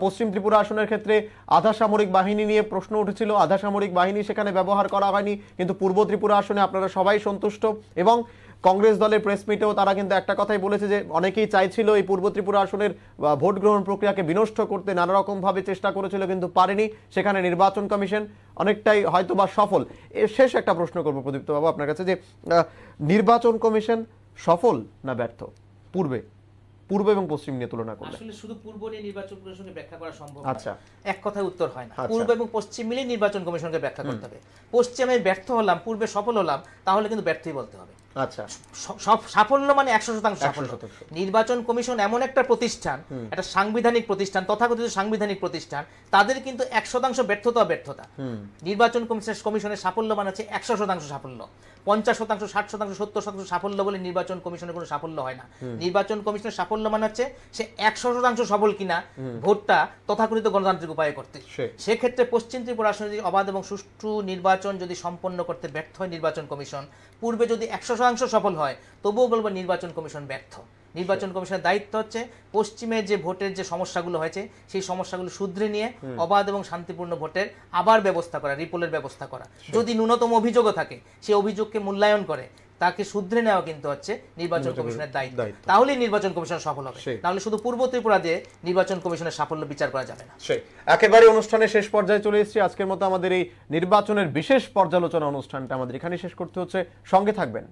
পশ্চিম ত্রিপুরা আসনের ক্ষেত্রে আধা সামরিক বাহিনী নিয়ে প্রশ্ন উঠেছিল, আধা সামরিক বাহিনী সেখানে ব্যবহার করা হয়নি, কিন্তু পূর্ব ত্রিপুরা আসনে আপনারা সবাই সন্তুষ্ট। এবং কংগ্রেস দলের প্রেস মিটেও তারা কিন্তু একটা কথাই বলেছে যে অনেকেই চাইছিল এই পূর্ব ত্রিপুরা আসনের ভোট গ্রহণ প্রক্রিয়াকে বিনষ্ট করতে, নানা রকমভাবে চেষ্টা করেছিল কিন্তু পারেনি। সেখানে নির্বাচন কমিশন অনেকটাই হয়তো বা সফল। শেষ একটা প্রশ্ন করবো প্রদীপ্ত বাবু আপনার কাছে, যে নির্বাচন কমিশন সফল না ব্যর্থ পূর্ব এবং পশ্চিম নিয়ে তুলনা করলে? আসলে শুধু পূর্ব নিয়ে নির্বাচন কমিশনকে ব্যাখ্যা করা সম্ভব না। আচ্ছা, এক কথায় উত্তর হয় না। পূর্ব এবং পশ্চিম মিলে নির্বাচন কমিশনকে ব্যাখ্যা করতে হবে। পশ্চিমে ব্যর্থ হলাম, পূর্বে সফল হলাম, তাহলে কিন্তু ব্যর্থই বলতে হবে। আচ্ছা, সব সাফল্য মানে 100% সাফল্য। 100%। নির্বাচন কমিশন এমন একটা প্রতিষ্ঠান, একটা সাংবিধানিক প্রতিষ্ঠান, তথাকথিত সাংবিধানিক প্রতিষ্ঠান, তাদের কিন্তু 100% ব্যর্থতা ব্যর্থতা। নির্বাচন কমিশনের সাফল্য মানে হচ্ছে 100% সাফল্য। 50%, 60%, 70% সাফল্য বলে নির্বাচন কমিশনের কোনো সাফল্য হয় না। নির্বাচন কমিশনের সাফল্য মানে হচ্ছে সে 100% সফল কিনা ভোটটা তথাকথিত গণতান্ত্রিক উপায়ে করতে। সেক্ষেত্রে পশ্চিম ত্রিপুরা আসনে যদি অবাধ এবং সুষ্ঠু নির্বাচন যদি সম্পন্ন করতে ব্যর্থ হয় নির্বাচন কমিশন, পূর্বে যদি 100% সফল হয়, তবুও বলবো নির্বাচন কমিশন ব্যর্থ। নির্বাচন কমিশনের দায়িত্ব হচ্ছে পশ্চিমে যে ভোটের যে সমস্যাগুলো হয়েছে সেই সমস্যাগুলো শুধরে নিয়ে অবাধ এবং শান্তিপূর্ণ ভোটের আবার ব্যবস্থা করা, রিপোলের ব্যবস্থা করা। যদি ন্যূনতম অভিযোগও থাকে সেই অভিযোগকে মূল্যায়ন করে তাকে শুধরে নেওয়া কিন্তু হচ্ছে নির্বাচন কমিশনের দায়িত্ব। তাহলেই নির্বাচন কমিশন সফল হবে, তাহলে শুধু পূর্ব ত্রিপুরা দিয়ে নির্বাচন কমিশনের সাফল্য বিচার করা যাবে না। একেবারে অনুষ্ঠানের শেষ পর্যায়ে চলে এসেছি। আজকের মতো আমাদের এই নির্বাচনের বিশেষ পর্যালোচনা অনুষ্ঠানটা আমাদের এখানে শেষ করতে হচ্ছে। সঙ্গে থাকবেন।